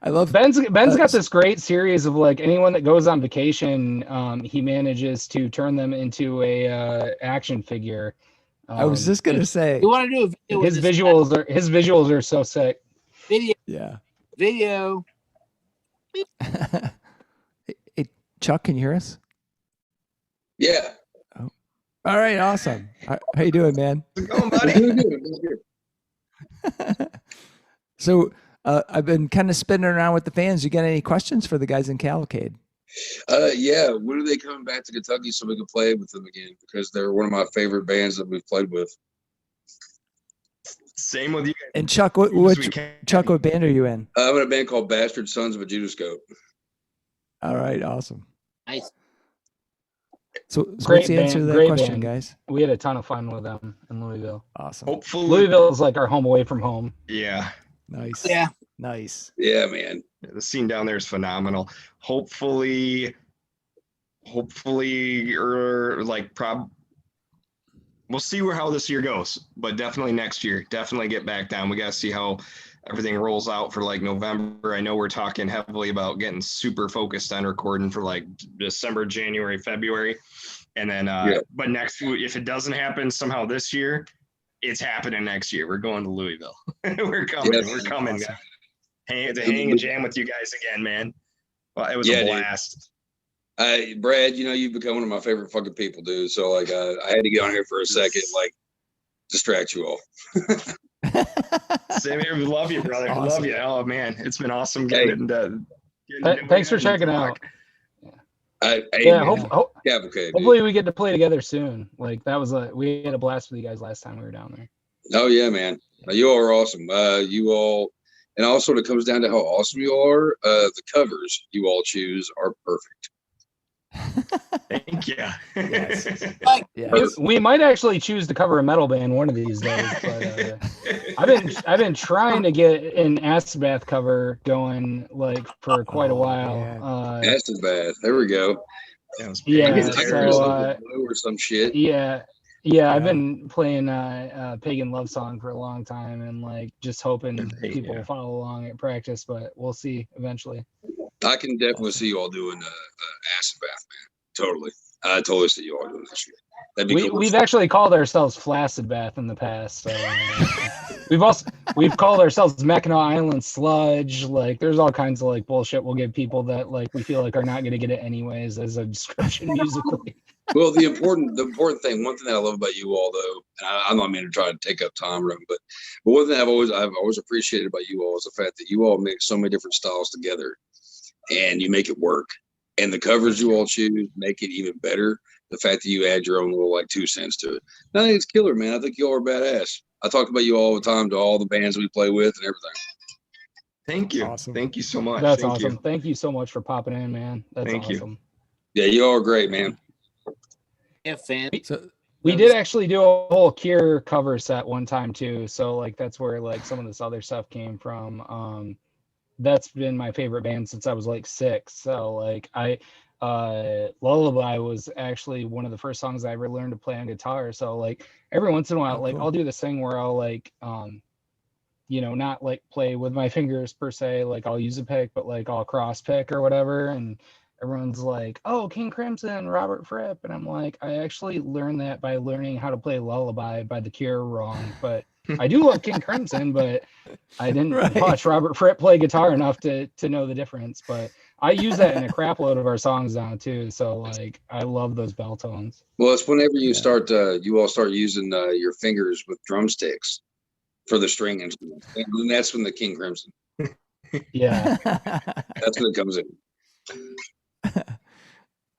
I love Ben's got this great series of like anyone that goes on vacation, he manages to turn them into a action figure. I was just gonna say, You want to do a video? his with this visuals are so sick. video. yeah. Video. Hey, Chuck, can you hear us? Yeah. All right, awesome. How you doing, man? How's it going, buddy? So I've been kind of spinning around with the fans. You got any questions for the guys in Cavalcade? Yeah. When are they coming back to Kentucky so we can play with them again? Because they're one of my favorite bands that we've played with. Same with you guys. And Chuck, As we can. what band are you in? I'm in a band called Bastard Sons of a Judascope. All right, awesome. Nice. So Great what's the answer to band, that great question, band. guys? We had a ton of fun with them in Louisville. Awesome. Hopefully, Louisville is like our home away from home. yeah. Nice. Yeah. Nice. Yeah, man. The scene down there is phenomenal. Hopefully, or like we'll see how this year goes, but definitely next year, definitely get back down. We got to see how everything rolls out for like November. I know we're talking heavily about getting super focused on recording for like December, January, February. And then, but if it doesn't happen somehow this year, it's happening next year. We're going to Louisville. We're coming. Yes. We're coming. Awesome. Hang and jam with you guys again, man. Well, it was a blast. Brad, you've become one of my favorite fucking people, dude. So like, I had to get on here for a second, like, distract you all. Same here. We love you, brother. Awesome. Love you. Oh man, it's been awesome Hey. getting Thanks for checking out. Yeah, Hopefully we get to play together soon. Like we had a blast with you guys last time we were down there. Oh yeah, man. You all are awesome. You all, and also it comes down to how awesome you all are. The covers you all choose are perfect. Thank you. Yes. Yes. We might actually choose to cover a metal band one of these days. But I've been trying to get an Acid Bath cover going like for quite a while. Acid Bath. There we go. Yeah. Or some shit. Yeah. I've been playing Pagan Love Song for a long time and like just hoping people will follow along at practice, but we'll see eventually. I can definitely see you all doing Acid Bath, man. Totally. I totally see you all doing that shit. That'd be cool. We've actually called ourselves Flaccid Bath in the past. So, we've called ourselves Mackinac Island Sludge. Like there's all kinds of like bullshit we'll give people that like we feel like are not going to get it anyways as a description musically. Well, the important thing, one thing that I love about you all though, and I'm not meaning to try to take up time, but one thing I've always appreciated about you all is the fact that you all make so many different styles together, and you make it work. And the covers you all choose make it even better. The fact that you add your own little like 2 cents to it. I think it's killer, man. I think you all are badass. I talk about you all the time to all the bands we play with and everything. Thank you. Awesome. Thank you so much. That's awesome. Thank you so much for popping in, man. That's awesome. Yeah, you all are great, man. Yeah, fan. We did actually do a whole Cure cover set one time too. So like that's where like some of this other stuff came from. That's been my favorite band since I was like 6. So like Lullaby was actually one of the first songs I ever learned to play on guitar. So like every once in a while, I'll do this thing where I'll like not like play with my fingers per se, like I'll use a pick, but like I'll cross pick or whatever. And everyone's like, oh, King Crimson, Robert Fripp. And I'm like, I actually learned that by learning how to play Lullaby by The Cure wrong. But I do love King Crimson, but I didn't watch Robert Fripp play guitar enough to know the difference. But I use that in a crap load of our songs now too. So like, I love those bell tones. Well, it's whenever you you all start using your fingers with drumsticks for the string instruments. And that's when the King Crimson. Yeah. That's when it comes in.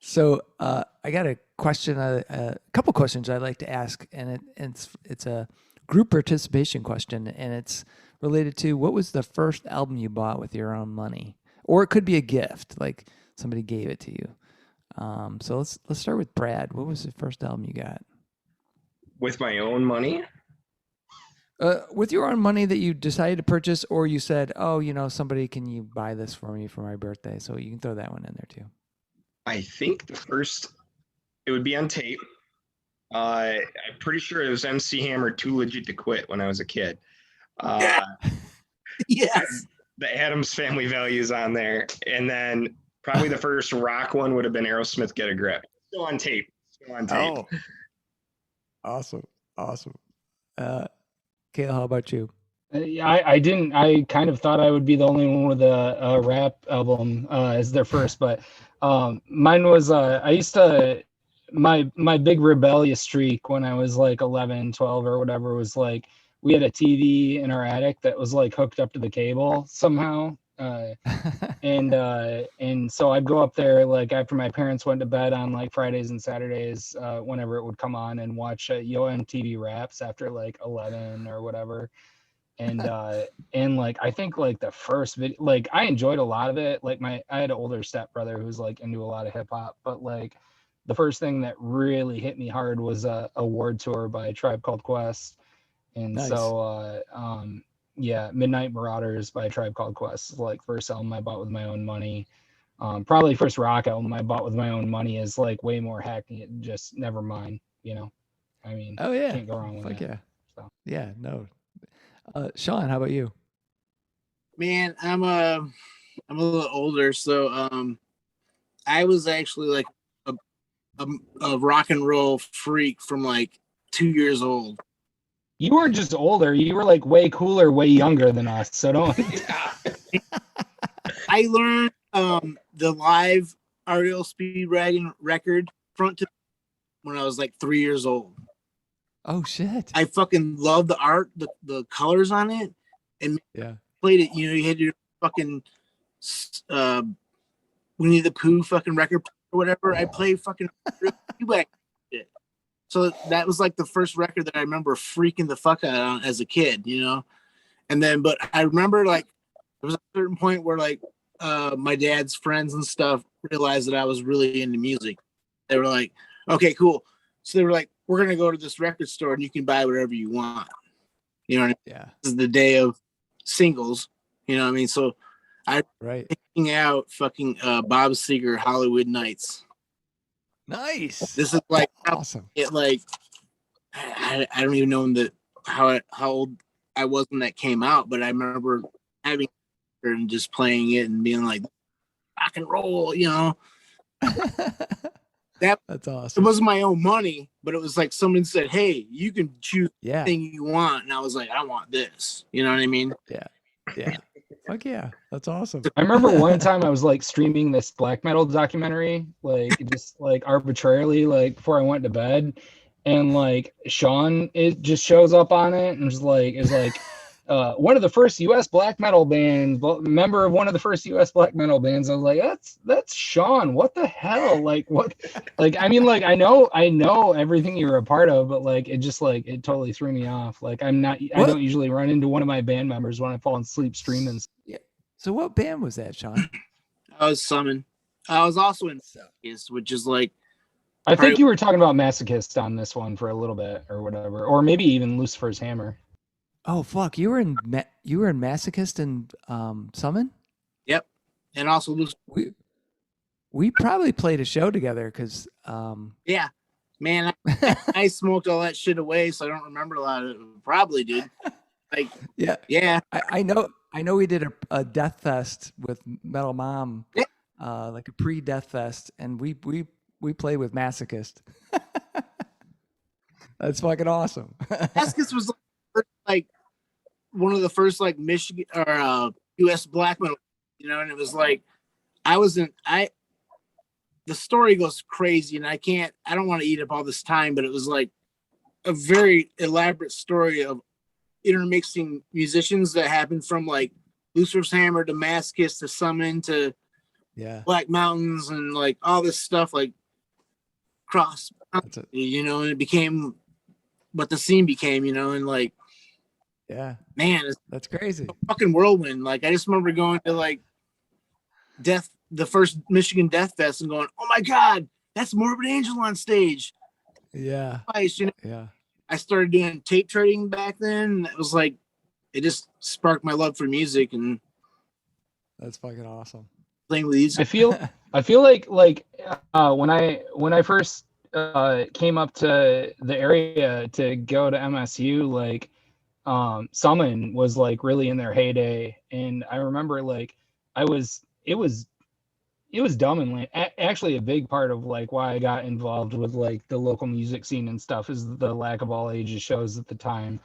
So I got a question, a couple questions I'd like to ask, and it's a group participation question, and it's related to what was the first album you bought with your own money, or it could be a gift, like somebody gave it to you. So let's start with Brad. What was the first album you got? With my own money? With your own money that you decided to purchase, or you said, oh, somebody, can you buy this for me for my birthday? So you can throw that one in there too. I think it would be on tape. I'm pretty sure it was MC Hammer, Too Legit to Quit when I was a kid. Yes. The Addams Family Values on there. And then probably the first rock one would have been Aerosmith, Get a Grip. Still on tape. Oh. Awesome. Cale, how about you? I didn't. I kind of thought I would be the only one with a rap album as their first, but mine was. I used to my big rebellious streak when I was like 11, 12 or whatever was like we had a TV in our attic that was like hooked up to the cable somehow. And so I'd go up there like after my parents went to bed on like Fridays and Saturdays whenever it would come on and watch Yo MTV Raps after like 11 or whatever. And like I think like the first video, like I enjoyed a lot of it. Like I had an older stepbrother who's like into a lot of hip hop, but like the first thing that really hit me hard was a Ward Tour by Tribe Called Quest. And nice. So yeah, Midnight Marauders by Tribe Called Quest is like first album I bought with my own money. Probably first rock album I bought with my own money is like way more hacky. Just never mind, I mean, oh yeah, can't go wrong with that. Yeah. So. Yeah, no. Sean, how about you? Man, I'm a little older, so I was actually like a rock and roll freak from like 2 years old. You were just older. You were like way cooler, way younger than us. So don't. I learned the live REO Speedwagon record front to when I was like 3 years old. Oh shit! I fucking love the art, the colors on it, and Yeah. played it. You know, you had your fucking Winnie the Pooh fucking record or whatever. I played fucking shit. So that was like the first record that I remember freaking the fuck out on as a kid, you know. And then, but I remember like there was a certain point where like my dad's friends and stuff realized that I was really into music. They were like, "Okay, cool." So they were like, "We're gonna go to this record store and you can buy whatever you want." You know what I mean? Yeah. This is the day of singles. You know what I mean? So I Right. picking out fucking Bob Seger Hollywood Nights. Nice. This is like Awesome. it like I don't even know how old I was when that came out, but I remember having it and just playing it and being like rock and roll, you know. That's It awesome. wasn't my own money, but it was like someone said, "Hey, you can choose Yeah. anything you want," and I was like, "I want this." You know what I mean? Yeah. Fuck yeah. That's awesome. I remember one time I was like streaming this black metal documentary, like just like arbitrarily, like before I went to bed, and like Sean, it just shows up on it and is like one of the first U.S. black metal bands, member of one of the first U.S. black metal bands. I was like, that's Sean. What the hell? Like what? Like I mean, like I know everything you were a part of, but like it just like it totally threw me off. Like I don't usually run into one of my band members when I fall asleep streaming. Yeah. So what band was that, Sean? I was Summon. I was also in Masochist, which is like I think you were talking about Masochist on this one for a little bit or whatever, or maybe even Lucifer's Hammer. Oh fuck! You were in Masochist and Summon. Yep, and also We probably played a show together because yeah, man, I smoked all that shit away, so I don't remember a lot of it. Probably, dude. Like yeah. I know we did a death fest with Metal Mom, like a pre-death fest, and we played with Masochist. That's fucking awesome. Masochist was like one of the first like Michigan or U.S. black metal, you know, and it was like the story goes crazy, and I don't want to eat up all this time, but it was like a very elaborate story of intermixing musicians that happened from like Lucifer's Hammer to Masochist to Summon to Black Mountains and like all this stuff like cross, you know, and it became what the scene became, you know, and like man, that's crazy. Fucking whirlwind. Like I just remember going to like the first Michigan Death Fest and going, "Oh my god, that's Morbid Angel on stage." Yeah. Twice, you know? Yeah. I started doing tape trading back then, and it was like it just sparked my love for music and that's fucking awesome. Playing with these. I feel like when I first came up to the area to go to MSU, like Summon was like really in their heyday, and I remember like it was dumb and lame. Actually, a big part of like why I got involved with like the local music scene and stuff is the lack of all ages shows at the time,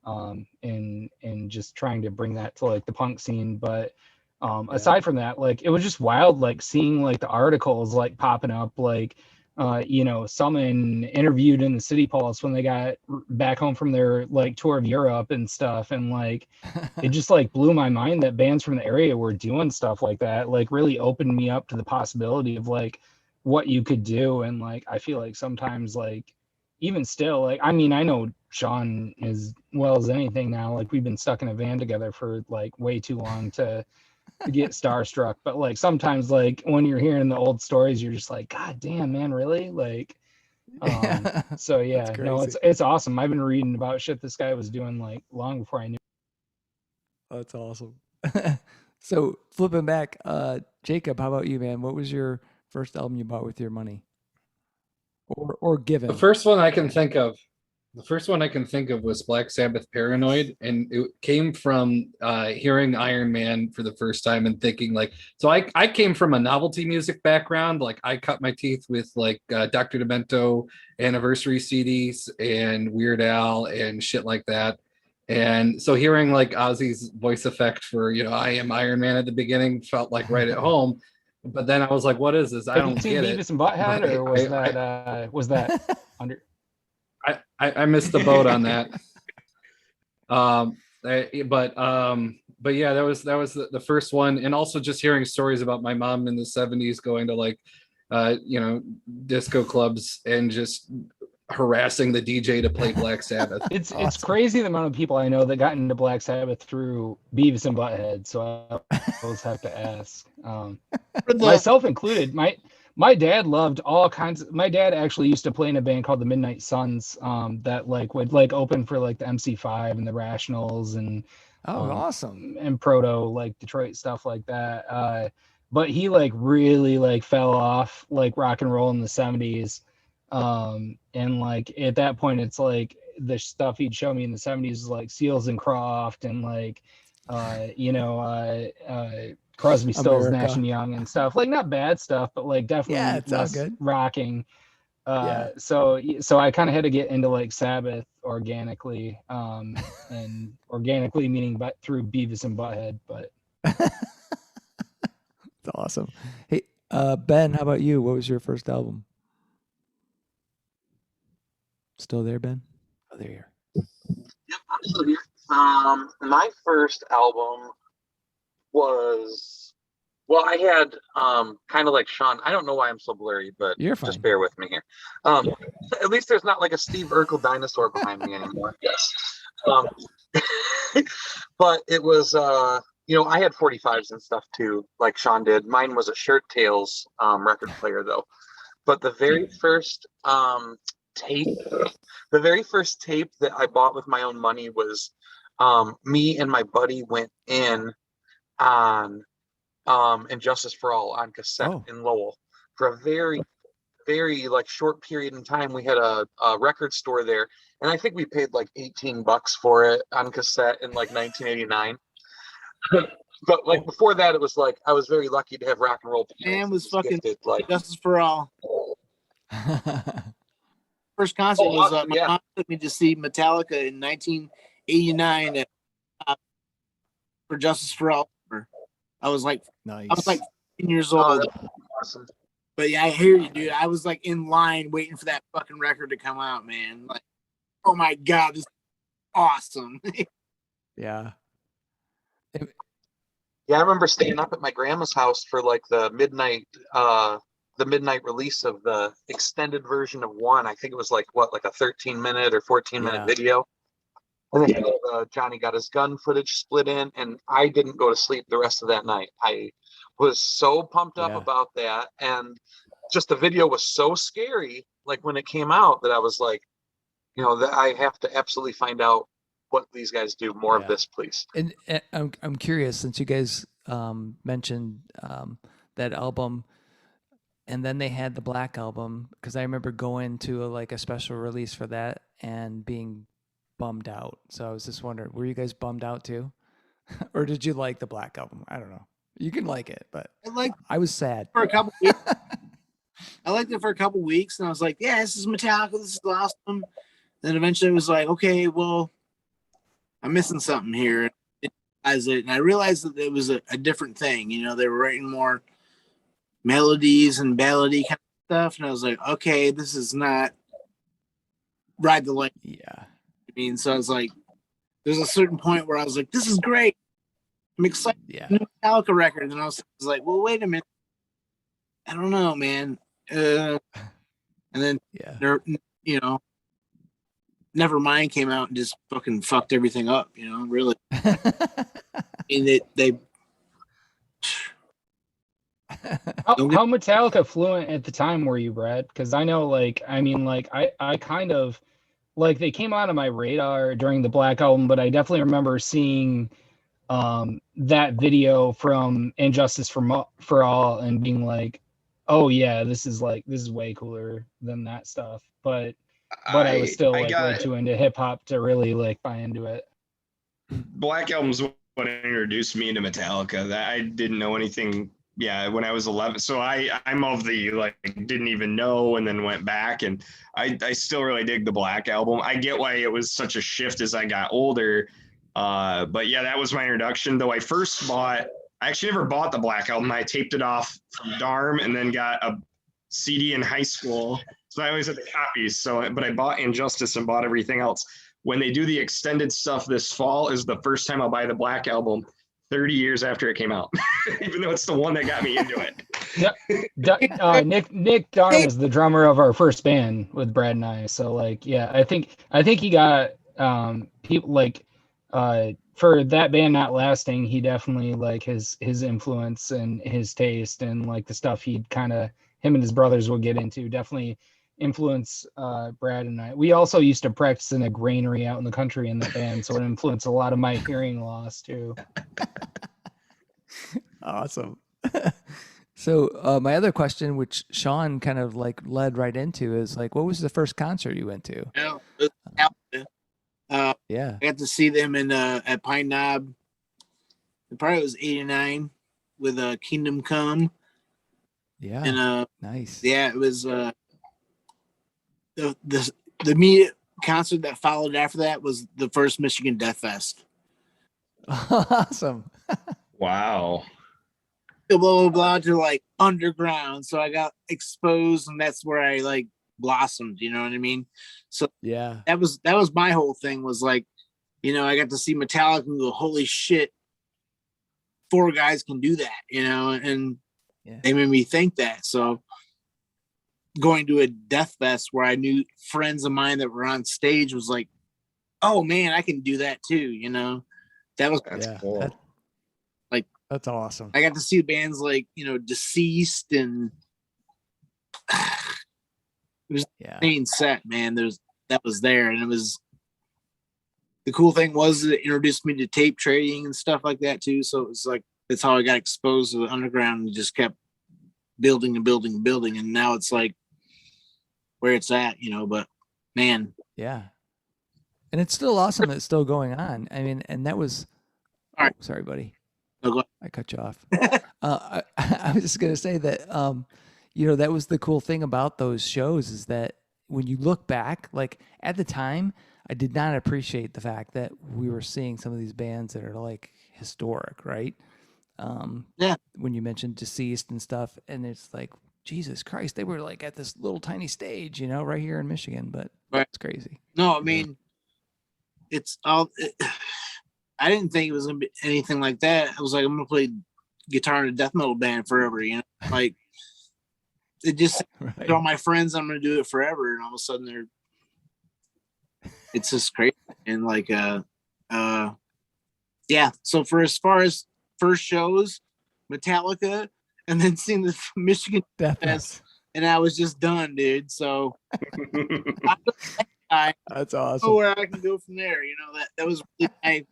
and just trying to bring that to like the punk scene. But aside from that, like it was just wild, like seeing like the articles like popping up, like you know, Summon interviewed in the City Pulse when they got back home from their like tour of Europe and stuff, and like it just like blew my mind that bands from the area were doing stuff like that. Like really opened me up to the possibility of like what you could do. And like I feel like sometimes like even still, like I mean, I know Sean as well as anything now, like we've been stuck in a van together for like way too long to get starstruck, but like sometimes like when you're hearing the old stories you're just like, god damn, man, really? Like so yeah, no, it's awesome. I've been reading about shit this guy was doing like long before I knew. That's awesome. So flipping back, Jacob, how about you, man? What was your first album you bought with your money or given? The first one I can think of was Black Sabbath Paranoid, and it came from hearing Iron Man for the first time and thinking like, so I came from a novelty music background. Like I cut my teeth with like Dr. Demento anniversary CDs and Weird Al and shit like that. And so hearing like Ozzy's voice effect for, you know, I Am Iron Man at the beginning felt like right at home. but then I was like, what is this? I Have don't you seen get it. Beavis and Butthead, But or was that under? I missed the boat on that. But yeah, that was the first one, and also just hearing stories about my mom in the 70s going to like disco clubs and just harassing the DJ to play Black Sabbath. It's crazy the amount of people I know that got into Black Sabbath through Beavis and Butthead. So I always have to ask, myself included. My dad loved all kinds. My dad actually used to play in a band called the Midnight Suns, that like would like open for like the MC5 and the Rationals and awesome, and proto like Detroit stuff like that. But he like really like fell off like rock and roll in the 70s. And like at that point it's like the stuff he'd show me in the 70s is like Seals and Croft and like Crosby, Stills, Nash and Young and stuff, like not bad stuff, but like definitely less good rocking. So I kind of had to get into like Sabbath organically, and organically meaning through Beavis and Butthead. But that's awesome. Hey, Ben, how about you? What was your first album? Still there, Ben? Oh, there you are. Yep, I'm still here. My first album was, well, I had kind of like Sean. I don't know why I'm so blurry, but you're fine. Just bear with me here. At least there's not like a Steve Urkel dinosaur behind me anymore. Yes. But it was, I had 45s and stuff too, like Sean did. Mine was a Shirt Tails record player though. But the very first tape that I bought with my own money was me and my buddy went in on And Justice for All on cassette in Lowell for a very, very like short period in time. We had a record store there, and I think we paid like $18 for it on cassette in like 1989. But like before that, it was like I was very lucky to have rock and roll. And was fucking gifted, like Justice for All. First concert was my mom took me to see Metallica in 1989 for Justice for All. I was like, nice. I was like 15 years old. Awesome. But yeah, I hear you, dude. I was like in line waiting for that fucking record to come out, man. Like, oh my god, this is awesome. Yeah. Yeah, I remember staying up at my grandma's house for like the midnight release of the extended version of One. I think it was like a 13-minute or 14-minute video. And then Johnny Got His Gun footage split in, and I didn't go to sleep the rest of that night. I was so pumped up about that, and just the video was so scary. Like when it came out, that I was like, that I have to absolutely find out what these guys do more of this, please. And I'm curious, since you guys mentioned that album, and then they had the Black Album, because I remember going to a special release for that and being bummed out. So I was just wondering, were you guys bummed out too? Or did you like the Black Album? I don't know. You can like it, but I was sad for a couple weeks. I liked it for a couple weeks, and I was like, yeah, this is Metallica, this is awesome. Then eventually it was like, okay, well, I'm missing something here. And I realized that it was a different thing. They were writing more melodies and ballady kind of stuff, and I was like, okay, this is not Ride the Lightning. Yeah. So I was like, there's a certain point where I was like, this is great. I'm excited. Yeah. New Metallica record. And I was like, well, wait a minute. I don't know, man. And then, Nevermind came out and just fucking fucked everything up, really. They How Metallica fluent at the time were you, Brad? Because I know, I kind of, they came out of my radar during the Black Album, but I definitely remember seeing that video from Injustice for All and being like, oh yeah, this is way cooler than that stuff. But I was still way too into hip hop to really buy into it. Black Album's what introduced me into Metallica. That I didn't know anything. Yeah, when I was 11. So I'm of the didn't even know, and then went back, and I still really dig the Black Album. I get why it was such a shift as I got older. But yeah, that was my introduction. Though I first bought I actually never bought the Black Album. I taped it off from Darm and then got a CD in high school. So I always had the copies. So, but I bought Injustice and bought everything else. When they do the extended stuff this fall is the first time I'll buy the Black Album 30 years after it came out, even though it's the one that got me into it. Nick Darm is the drummer of our first band with Brad and I. So like, yeah, I think he got people like for that band not lasting, he definitely like his influence and his taste and like the stuff he'd kind of him and his brothers would get into definitely influence Brad and I. We also used to practice in a granary out in the country in the band, so it influenced a lot of my hearing loss too. Awesome. So my other question, which Sean kind of like led right into, is like, what was the first concert you went to? Yeah, it was Yeah. I got to see them in at Pine Knob. It probably was '89 with Kingdom Come. Yeah. And nice. yeah, it was the immediate concert that followed after that was the first Michigan Death Fest. Awesome. Wow. Blah blah blah to like underground, so I got exposed, and that's where I like blossomed. You know what I mean? So Yeah. that was my whole thing, was like, you know, I got to see Metallica and go, holy shit, 4 guys can do that, you know, and Yeah. they made me think that. So going to a death fest where I knew friends of mine that were on stage was like, oh man, I can do that too, you know. That's Yeah. cool. That's awesome. I got to see bands like, you know, Deceased, and it was Yeah. an insane set, man. That was there, and it was, the cool thing was it introduced me to tape trading and stuff like that too. So it was like, that's how I got exposed to the underground, and just kept building and building and building, and now it's like where it's at, you know. But man, Yeah. And it's still awesome. It's still going on. I mean, and that was, All right. sorry, buddy. No, go I cut you off. I was just going to say that, you know, that was the cool thing about those shows, is that when you look back, like at the time, I did not appreciate the fact that we were seeing some of these bands that are like historic, right? Yeah. When you mentioned Deceased and stuff, and it's like, Jesus Christ, they were like at this little tiny stage, you know, right here in Michigan, but Right. it's crazy. no, I mean, it's all. I didn't think it was gonna be anything like that. I was like, I'm gonna play guitar in a death metal band forever, you know. Like, it just, Right. all my friends, I'm gonna do it forever, and all of a sudden it's just crazy. And like yeah. So for as far as first shows, Metallica, and then seeing the Michigan Death Fest, and I was just done, dude. So I That's know awesome. where I can go from there. You know, that was really my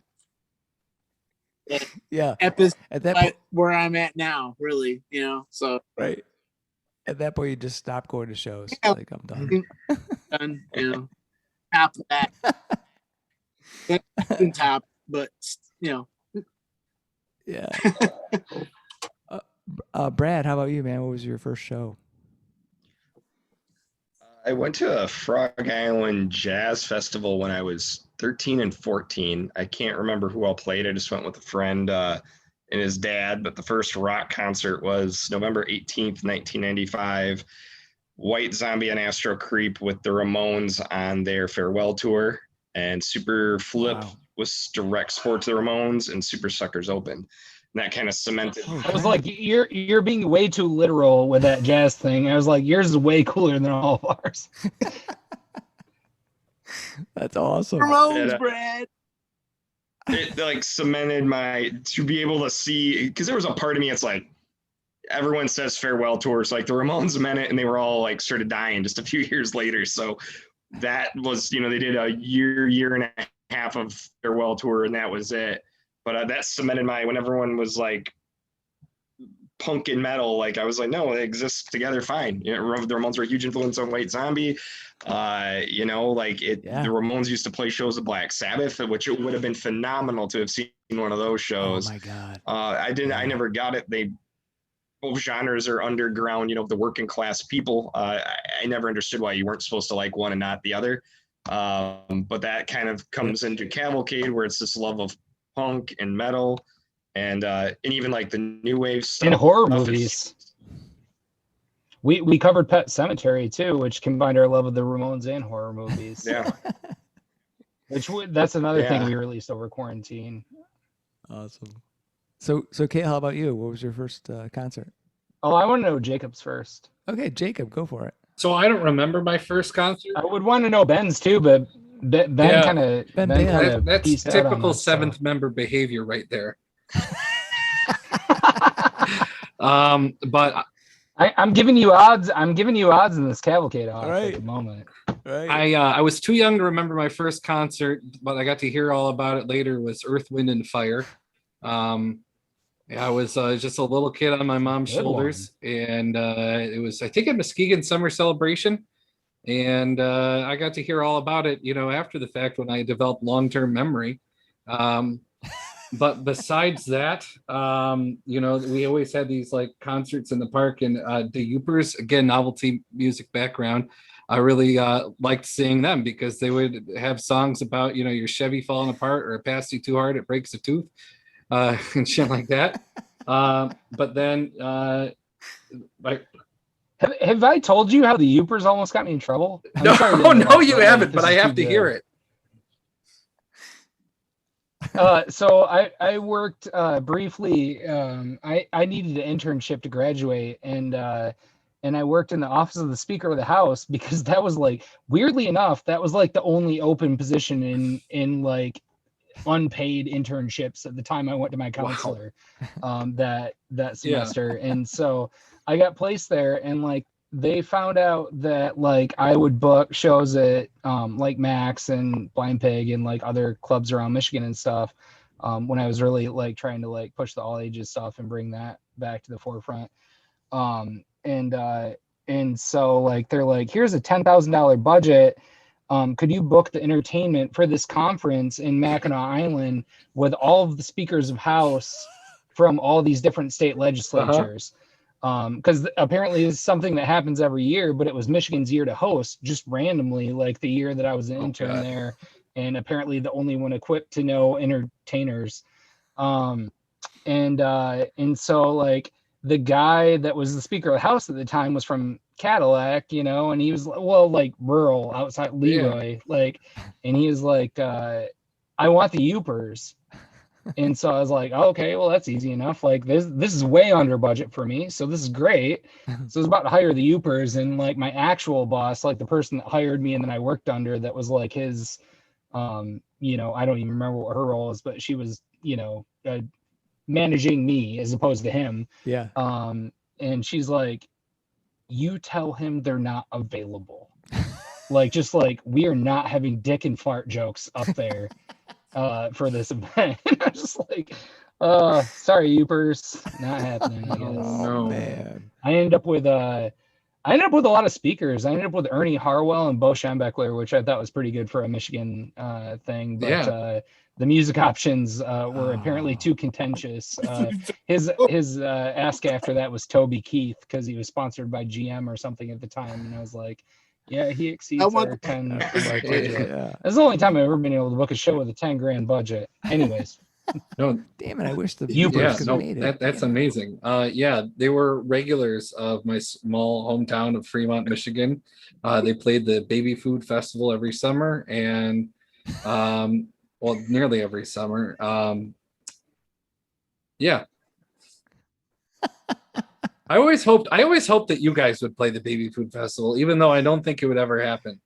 Yeah. episode At that point, where I'm at now, really. You know, so right. At that point, you just stop going to shows. Yeah. Like, I'm done. done. You know, top of that, That's top, but you know. Yeah. Brad, how about you, man? What was your first show? I went to a Frog Island Jazz Festival when I was 13 and 14. I can't remember who all played. I just went with a friend and his dad. But the first rock concert was November 18th, 1995. White Zombie and Astro Creep with the Ramones on their farewell tour. And Super Flip Wow. was direct support to the Ramones, and Super Suckers opened. And that kind of cemented. I was like, you're being way too literal with that jazz thing. I was like, yours is way cooler than all of ours. That's awesome. Ramones, Yeah. Brad. It like cemented my, to be able to see, because there was a part of me, it's like, everyone says farewell tours, like the Ramones meant it, and they were all like started dying just a few years later. So that was, you know, they did a year and a half of farewell tour, and that was it. But that cemented my, when everyone was like punk and metal, like I was like, no, they exist together fine. You know, the Ramones were a huge influence on White Zombie. You know, like it, Yeah. the Ramones used to play shows of Black Sabbath, which it would have been phenomenal to have seen one of those Oh shows. my God. I never got it. Both genres are underground, you know, the working class people. I never understood why you weren't supposed to like one and not the other. But that kind of comes into Cavalcade, where it's this love of punk and metal. and even like the new wave stuff. And horror it's- movies. We covered Pet Sematary too, which combined our love of the Ramones and horror movies. Yeah. That's another thing Yeah. we released over quarantine. Awesome. So Cale, how about you? What was your first concert? Oh, I want to know Jacob's first. Okay, Jacob, go for it. So I don't remember my first concert. I would want to know Ben's too, but Ben Yeah. kind of That's typical seventh member behavior right there. But I'm giving you odds. I'm giving you odds in this cavalcade off Right. at the moment. Right. I was too young to remember my first concert, but I got to hear all about it later. Was Earth, Wind, and Fire. I was just a little kid on my mom's Good shoulders, and it was, I think, a Muskegon Summer Celebration, and I got to hear all about it, after the fact when I developed long-term memory. But besides that, we always had these like concerts in the park, and the Youpers, again, novelty music background. I really liked seeing them because they would have songs about, your Chevy falling apart or it passed you too hard, it breaks a tooth, and shit like that. But then, Have I told you how the Youpers almost got me in trouble? no, you haven't, but I have to hear it. So I worked briefly. I needed an internship to graduate, and I worked in the office of the Speaker of the House because that was like, weirdly enough, that was like the only open position in like unpaid internships at the time I went to my counselor that semester. And so I got placed there, and like they found out that like I would book shows at like Max and Blind Pig and like other clubs around Michigan and stuff, when I was really like trying to like push the all ages stuff and bring that back to the forefront. And so like they're like, here's a $10,000 budget. Could you book the entertainment for this conference in Mackinac Island with all of the speakers of house from all these different state legislatures? Because apparently it's something that happens every year, but it was Michigan's year to host just randomly, like the year that I was an intern there, and apparently the only one equipped to know entertainers. And so like the guy that was the Speaker of the House at the time was from Cadillac, and he was like rural outside Leroy, like, and he was like, I want the Youpers. And so I was like, oh, okay, well, that's easy enough. Like this is way under budget for me, so this is great. So I was about to hire the Youpers, and like my actual boss, like the person that hired me and then I worked under, that was like his, I don't even remember what her role is, but she was, managing me as opposed to him. Yeah. And she's like, you tell him they're not available. Like, just like, we are not having dick and fart jokes up there for this event. I'm just like, sorry, Youpers, not happening, I guess. Oh, man. I ended up with a lot of speakers. I ended up with Ernie Harwell and Bo Schembechler, which I thought was pretty good for a Michigan thing. But the music options were apparently too contentious. His ask after that was Toby Keith, because he was sponsored by GM or something at the time. And I was like, yeah, he exceeds our 10. That's the only time I've ever been able to book a show with a $10,000 budget. Anyways. No, damn it! I wish the that's amazing. They were regulars of my small hometown of Fremont, Michigan. They played the Baby Food Festival every summer, and nearly every summer. I always hoped that you guys would play the Baby Food Festival, even though I don't think it would ever happen.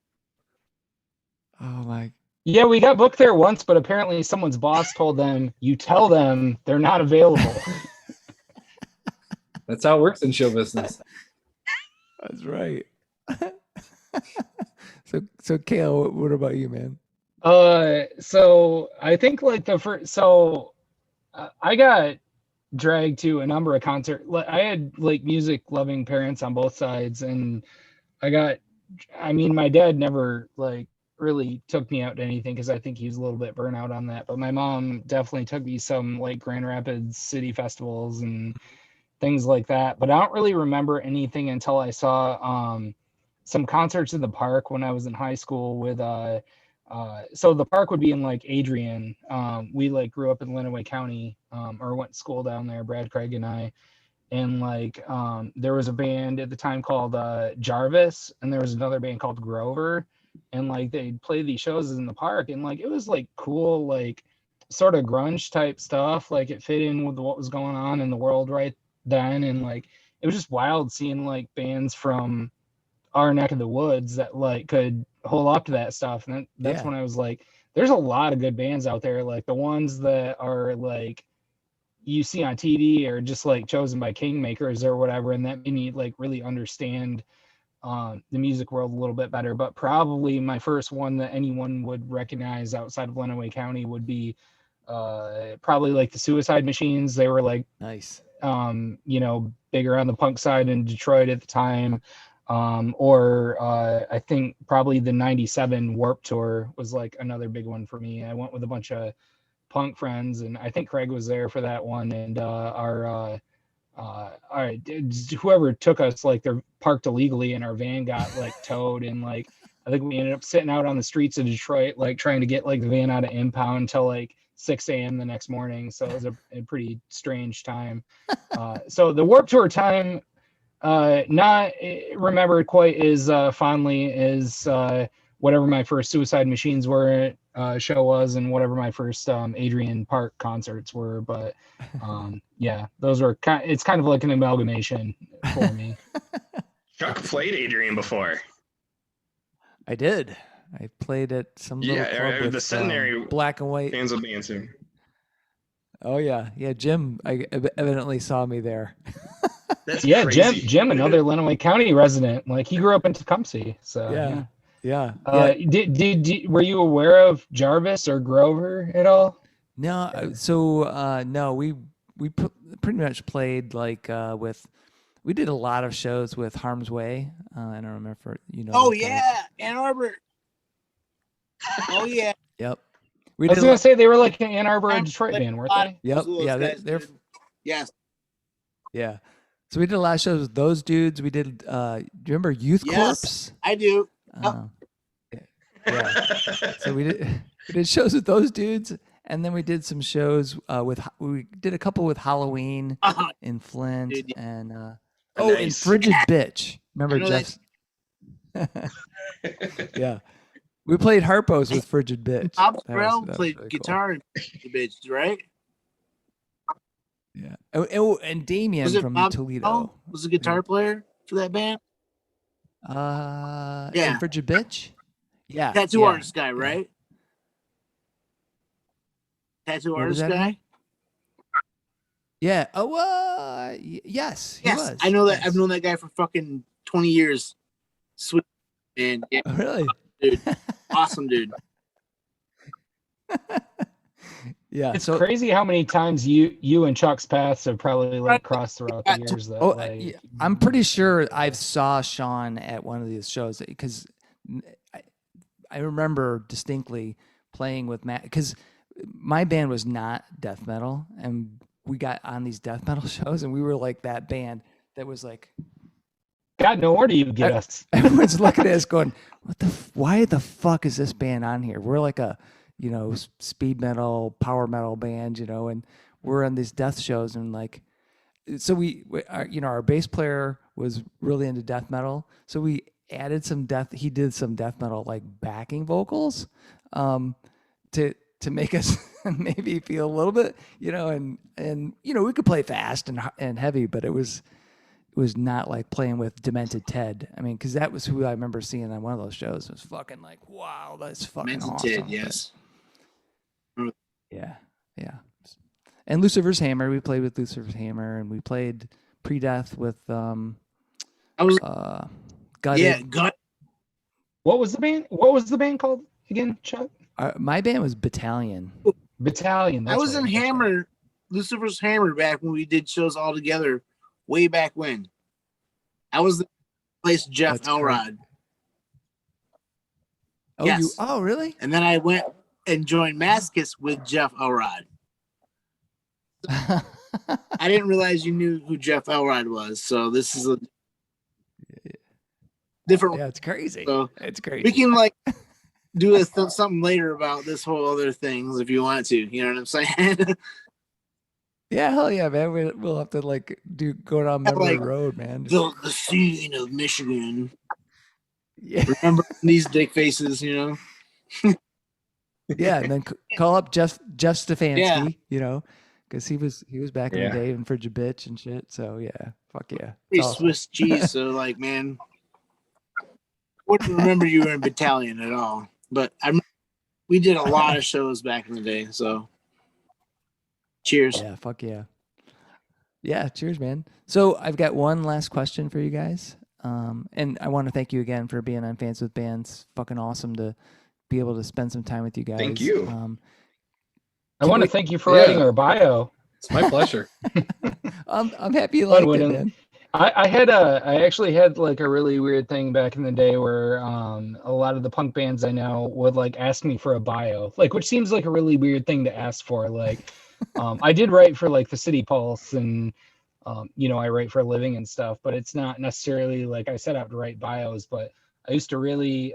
Oh my. Yeah, we got booked there once, but apparently someone's boss told them, you tell them they're not available. That's how it works in show business. That's right. So Cale, what about you, man? So I think like I got dragged to a number of concerts. I had like music loving parents on both sides, and my dad never like really took me out to anything because I think he was a little bit burnout on that. But my mom definitely took me some like Grand Rapids city festivals and things like that. But I don't really remember anything until I saw some concerts in the park when I was in high school with So the park would be in like Adrian. We like grew up in Lenawee County, or went to school down there, Brad, Craig, and I. And like there was a band at the time called Jarvis, and there was another band called Grover, and like they'd play these shows in the park, and like it was like cool, like sort of grunge type stuff. Like it fit in with what was going on in the world right then, and like it was just wild seeing like bands from our neck of the woods that like could hold up to that stuff. And that's when I was like, there's a lot of good bands out there. Like the ones that are like you see on TV are just like chosen by kingmakers or whatever, and that made me like really understand the music world a little bit better. But probably my first one that anyone would recognize outside of Lenawee County would be probably like the Suicide Machines. They were like Nice. you know, bigger on the punk side in Detroit at the time. Or I think probably the 97 Warped Tour was like another big one for me. I went with a bunch of punk friends, and I think Craig was there for that one. And whoever took us, like they're parked illegally, and our van got like towed, and like I think we ended up sitting out on the streets of Detroit, like trying to get like the van out of impound until like 6 a.m. the next morning. So it was a pretty strange time. So the Warped Tour time, not remembered quite as fondly as whatever my first Suicide Machines were show was, and whatever my first Adrian Park concerts were. But yeah, those were it's kind of like an amalgamation for me. Chuck played Adrian before. I did. I played at some little club with the Centenary black and white fans of Bantam. Oh yeah, Jim, I evidently saw me there. That's yeah, crazy. Jim, another Lenawee County resident. Like he grew up in Tecumseh. So yeah. Did were you aware of Jarvis or Grover at all? No, so no, we pretty much played like with. We did a lot of shows with Harm's Way. I don't remember, you know. Oh yeah, Ann Arbor. Oh yeah. Yep. I was gonna say they were like an Ann Arbor or Detroit band, weren't they? Yep. Yeah, they're. Yes. Yeah. So we did a lot of shows with those dudes. We did. Do you remember Youth Corpse? I do. Yeah. So we did shows with those dudes, and then we did some shows we did a couple with Halloween in Flint, and and Frigid Bitch. Remember Jeff's? Yeah. We played Harpos with Frigid Bitch. Bob Brown played really guitar in Frigid Bitch, right? Yeah. And Damien from Toledo. Brown was a guitar player for that band? In Frigid Bitch? Yeah. Tattoo artist guy, right? Tattoo artist guy? Yeah. Oh, yes. He was. I know that. I've known that guy for fucking 20 years. Sweet man. Yeah. Oh, really? Dude. Awesome dude. Yeah. It's crazy how many times you and Chuck's paths have probably like crossed throughout the years. That I'm pretty sure I saw Sean at one of these shows because I remember distinctly playing with Matt because my band was not death metal, and we got on these death metal shows, and we were like that band that was like, God, no, where do you get us? Everyone's looking at us going, why the fuck is this band on here? We're like a, speed metal, power metal band, and we're on these death shows, and like, so our bass player was really into death metal. So we added he did some death metal, like backing vocals, to make us maybe feel a little bit, and we could play fast and heavy, but it was not like playing with Demented Ted. I mean, because that was who I remember seeing on one of those shows. It was fucking like, wow, that's fucking Demented awesome. Ted, yes. Yeah. And Lucifer's Hammer, we played with Lucifer's Hammer, and we played Pre-Death with Gutted. Gut. What was the band called again, Chuck? My band was Battalion. Battalion. I was in Hammer, Lucifer's Hammer, back when we did shows all together, way back when. I was the place Jeff Elrod. Oh, yes. Really? And then I went and joined Maskus with Jeff Elrod. I didn't realize you knew who Jeff Elrod was, so this is a different. Yeah, it's crazy. So it's crazy. We can do something later about this whole other things if you want to. You know what I'm saying? Yeah, hell yeah, man. We'll have to like go down memory like, road, man. the scene of Michigan. Yeah. Remember these dick faces, you know? Yeah, and then call up Jeff Stefanski, Yeah. you know, because he was back in the Yeah. day in Frigid Bitch and shit. So yeah, fuck yeah. It's Pretty awesome. Swiss cheese. So like, man, wouldn't remember you were in battalion at all. But we did a lot of shows back in the day. So cheers. Yeah, fuck yeah. Yeah, cheers, man. So I've got one last question for you guys. And I want to thank you again for being on Fans with Bands. Fucking awesome to be able to spend some time with you guys. Thank you. I want to thank you for writing our bio. It's my pleasure. I'm happy you liked it, man. I actually had like a really weird thing back in the day where a lot of the punk bands I know would like ask me for a bio, like, which seems like a really weird thing to ask for. Like, I did write for like the City Pulse and you know, I write for a living and stuff, but it's not necessarily like I set out to write bios. But I used to really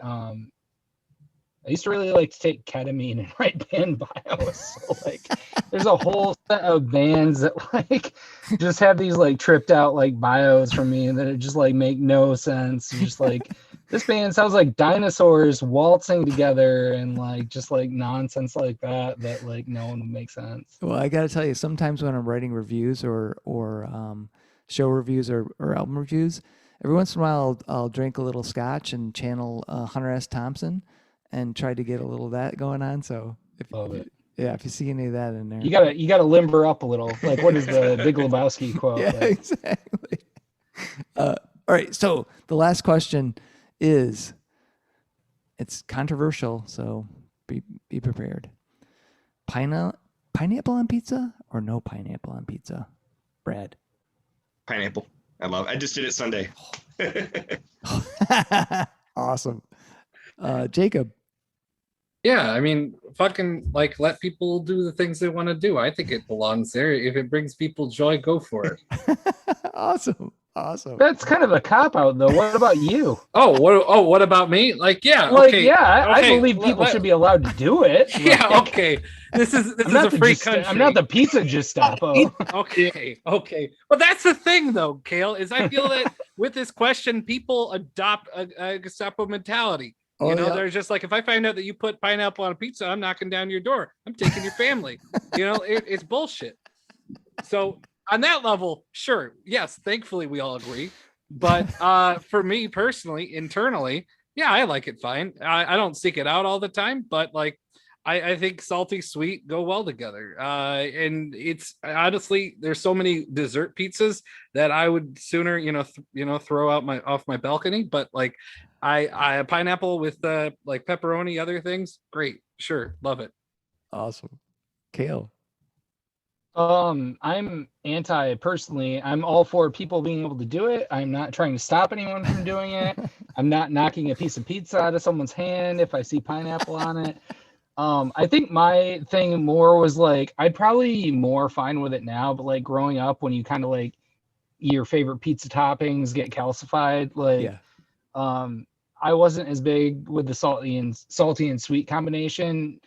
like to take ketamine and write band bios. So like there's a whole set of bands that like just have these like tripped out like bios from me and that it just like make no sense. Just like this band sounds like dinosaurs waltzing together and like just like nonsense like that like no one would make sense. Well, I got to tell you, sometimes when I'm writing reviews or show reviews or album reviews, every once in a while I'll drink a little scotch and channel Hunter S. Thompson and try to get a little of that going on. So if you see any of that in there, you gotta limber up a little. Like, what is the Big Lebowski quote? Yeah, exactly. All right. So the last question is, it's controversial, so be prepared. Pineapple on pizza or no pineapple on pizza? Brad. Pineapple. I just did it Sunday. Awesome. Jacob. Yeah, I mean, fucking like let people do the things they want to do. I think it belongs there. If it brings people joy, go for it. Awesome. That's kind of a cop out, though. What about you? What about me? Like, yeah, like, okay, yeah, I okay, believe people should be allowed to do it. Yeah, Like, okay. This is I'm a free country. I'm not the pizza Gestapo. Okay. Well, that's the thing, though, Cale, is I feel that with this question, people adopt a Gestapo mentality. You know, they're just like, if I find out that you put pineapple on a pizza, I'm knocking down your door. I'm taking your family. You know, it's bullshit. So on that level, sure, yes, thankfully we all agree. But for me personally, internally, yeah, I like it fine. I don't seek it out all the time, but like I think salty sweet go well together. And it's honestly, there's so many dessert pizzas that I would sooner, throw out off my balcony. But like I pineapple with like pepperoni, other things, great, sure, love it. Awesome. Cale. I'm personally. I'm all for people being able to do it. I'm not trying to stop anyone from doing it. I'm not knocking a piece of pizza out of someone's hand if I see pineapple on it. I think my thing more was like, I'd probably more fine with it now, but like growing up when you kind of like your favorite pizza toppings get calcified, like, I wasn't as big with the salty and sweet combination,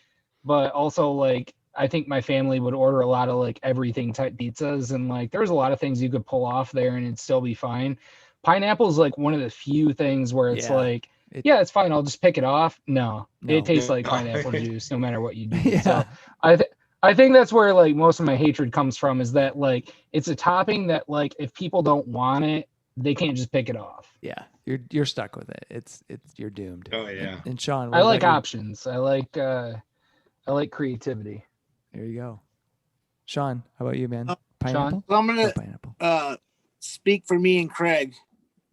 but also like, I think my family would order a lot of like everything type pizzas, and like there's a lot of things you could pull off there and it'd still be fine. Pineapple is like one of the few things where it's like, it's fine, I'll just pick it off. No, it tastes like pineapple juice no matter what you do. So I think that's where like most of my hatred comes from, is that like it's a topping that like if people don't want it, they can't just pick it off. Yeah, you're stuck with it. It's you're doomed. Oh yeah. And Sean, I like options. I like creativity. There you go. Sean, how about you, man? Pineapple? Sean? Well, I'm gonna pineapple. Speak for me and Craig.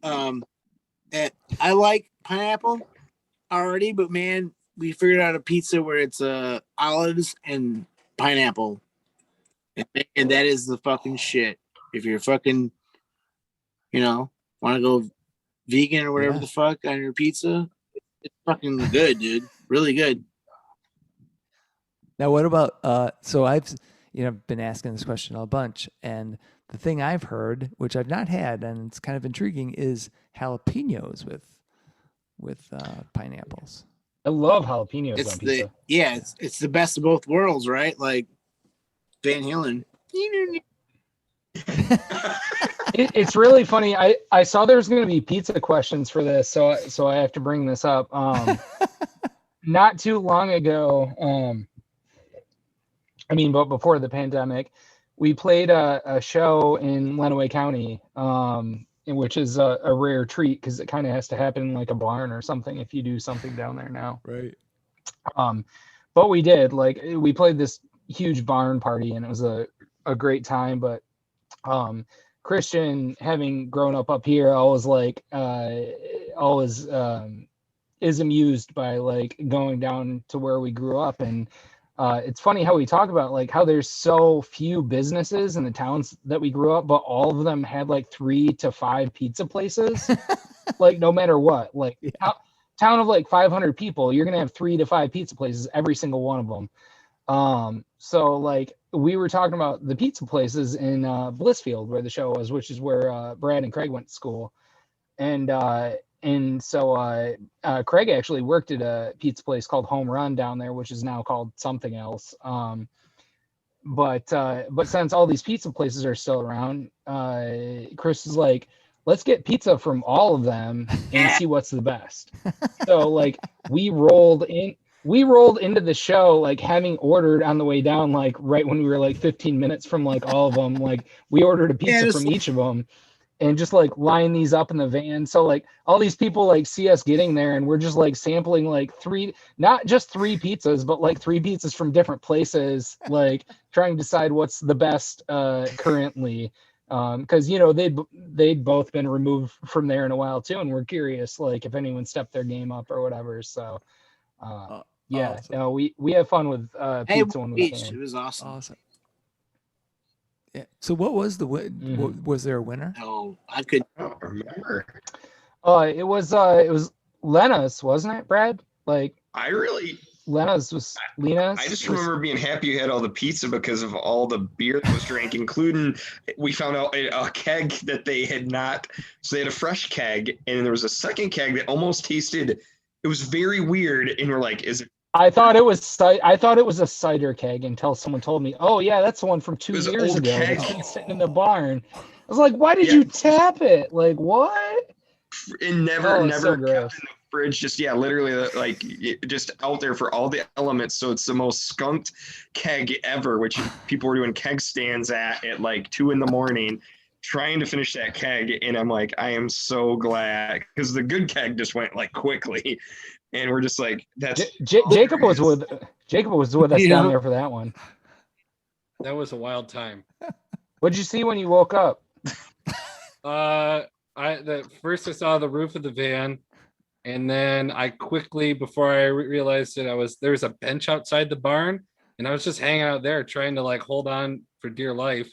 I like pineapple already, but man, we figured out a pizza where it's olives and pineapple, and that is the fucking shit. If you're fucking, want to go vegan or whatever the fuck on your pizza, it's fucking good, dude. Really good. Now, what about, so I've, been asking this question a bunch, and the thing I've heard, which I've not had, and it's kind of intriguing, is jalapenos with pineapples. I love jalapenos It's on pizza. it's the best of both worlds, right? Like Van Halen. It's really funny. I saw there's going to be pizza questions for this, so I have to bring this up. Not too long ago, but before the pandemic, we played a show in Lenawee County, which is a rare treat because it kind of has to happen in like a barn or something if you do something down there now. Right. But we did, like, we played this huge barn party and it was a great time. But Christian, having grown up here, always is amused by like going down to where we grew up. And it's funny how we talk about like how there's so few businesses in the towns that we grew up, but all of them had like 3 to 5 pizza places. Like no matter what, like town of like 500 people, you're gonna have 3 to 5 pizza places, every single one of them. So like we were talking about the pizza places in Blissfield where the show was, which is where Brad and Craig went to school. And so Craig actually worked at a pizza place called Home Run down there, which is now called something else. But since all these pizza places are still around, Chris is like, let's get pizza from all of them and see what's the best. So like we rolled into the show, like having ordered on the way down, like right when we were like 15 minutes from like all of them, like we ordered a pizza from each of them. And just like line these up in the van. So like all these people like see us getting there and we're just like sampling like not just 3 pizzas, but like 3 pizzas from different places, like trying to decide what's the best currently. Cause you know, they'd both been removed from there in a while too. And we're curious, like if anyone stepped their game up or whatever. So yeah, awesome. no, we have fun with pizza when we can. It was awesome. Awesome. Yeah. So what was the was there a winner? No, I don't remember. It was Lena's, wasn't it, Brad? Like Lena's was Lena's. I just remember being happy you had all the pizza because of all the beer that was drank, including we found out a keg that they had not. So they had a fresh keg, and there was a second keg that almost tasted. It was very weird, and we're like, "Is it?" I thought it was a cider keg until someone told me, "Oh yeah, that's the one from 2 years ago. It's been sitting in the barn." I was like, "Why did you tap it? Like what?" And never kept in the fridge. Just literally like just out there for all the elements. So it's the most skunked keg ever, which people were doing keg stands at like 2 a.m, trying to finish that keg. And I'm like, I am so glad because the good keg just went like quickly. And we're just like, that's Jacob was with us down there for that one. That was a wild time. What'd you see when you woke up? First I saw the roof of the van, and then I quickly, before I realized it, there was a bench outside the barn, and I was just hanging out there trying to like hold on for dear life.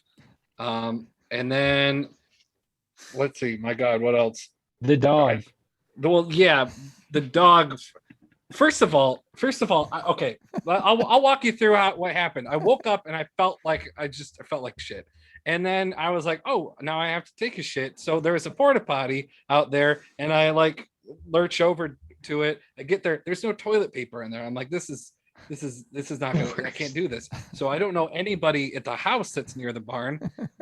And then let's see, my God, what else? The dog. Well, yeah. The dog. First of all, okay. I'll walk you through what happened. I woke up and I felt like shit, and then I was like, oh, now I have to take a shit. So there was a porta potty out there, and I like lurch over to it. I get there. There's no toilet paper in there. I'm like, this is not gonna. I can't do this. So I don't know anybody at the house that's near the barn,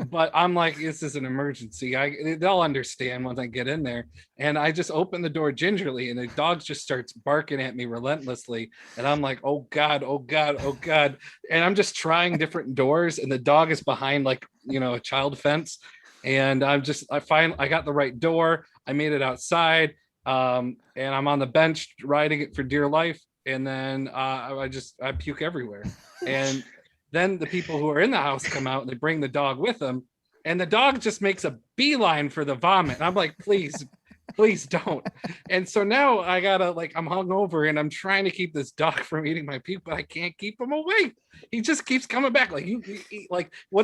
but I'm like, this is an emergency. They'll understand once I get in there. And I just open the door gingerly, and the dog just starts barking at me relentlessly. And I'm like, oh God, oh God, oh God. And I'm just trying different doors, and the dog is behind like a child fence. And I got the right door. I made it outside, and I'm on the bench riding it for dear life. And then I puke everywhere. And then the people who are in the house come out and they bring the dog with them. And the dog just makes a beeline for the vomit. And I'm like, please don't. And so now I gotta I'm hungover and I'm trying to keep this dog from eating my puke, but I can't keep him away. He just keeps coming back. What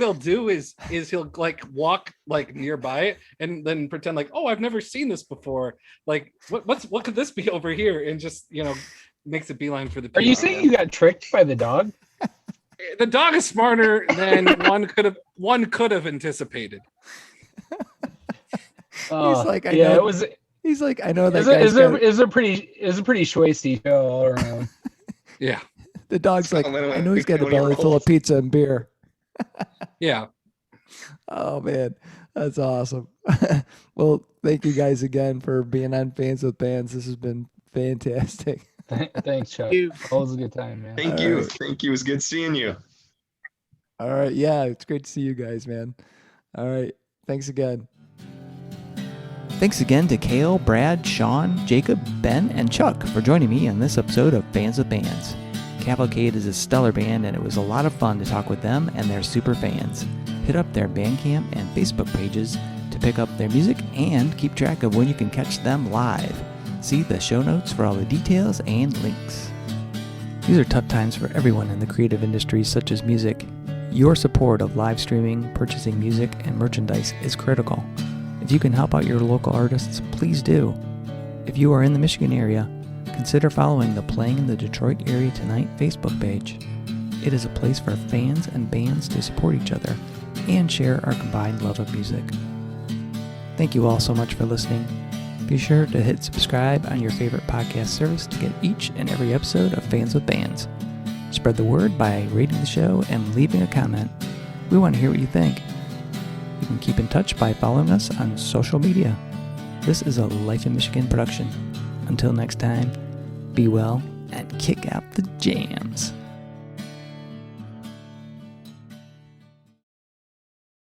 he'll do is he'll walk nearby it and then pretend oh, I've never seen this before. What could this be over here? And just, makes a beeline for the puke. Are you saying you got tricked by the dog? The dog is smarter than one could have anticipated. He's like, it He's like, I know that Is guy's got, a pretty schwasty show all around. Yeah. the dog's like, I know he's got a belly full of pizza and beer. Yeah. Oh man, that's awesome. Well, thank you guys again for being on Fans with Bands. This has been fantastic. Thanks, Chuck. You. Always a good time, man. Thank you. Thank you. It was good seeing you. All right. Yeah, it's great to see you guys, man. All right. Thanks again. Thanks again to Cale, Brad, Sean, Jacob, Ben, and Chuck for joining me on this episode of Fans with Bands. Cavalcade is a stellar band, and it was a lot of fun to talk with them and their super fans. Hit up their Bandcamp and Facebook pages to pick up their music and keep track of when you can catch them live. See the show notes for all the details and links. These are tough times for everyone in the creative industries such as music. Your support of live streaming, purchasing music, and merchandise is critical. If you can help out your local artists, please do. If you are in the Michigan area, consider following the Playing in the Detroit Area Tonight Facebook page. It is a place for fans and bands to support each other and share our combined love of music. Thank you all so much for listening. Be sure to hit subscribe on your favorite podcast service to get each and every episode of Fans with Bands. Spread the word by rating the show and leaving a comment. We want to hear what you think. You can keep in touch by following us on social media. This is a Life in Michigan production. Until next time, be well and kick out the jams.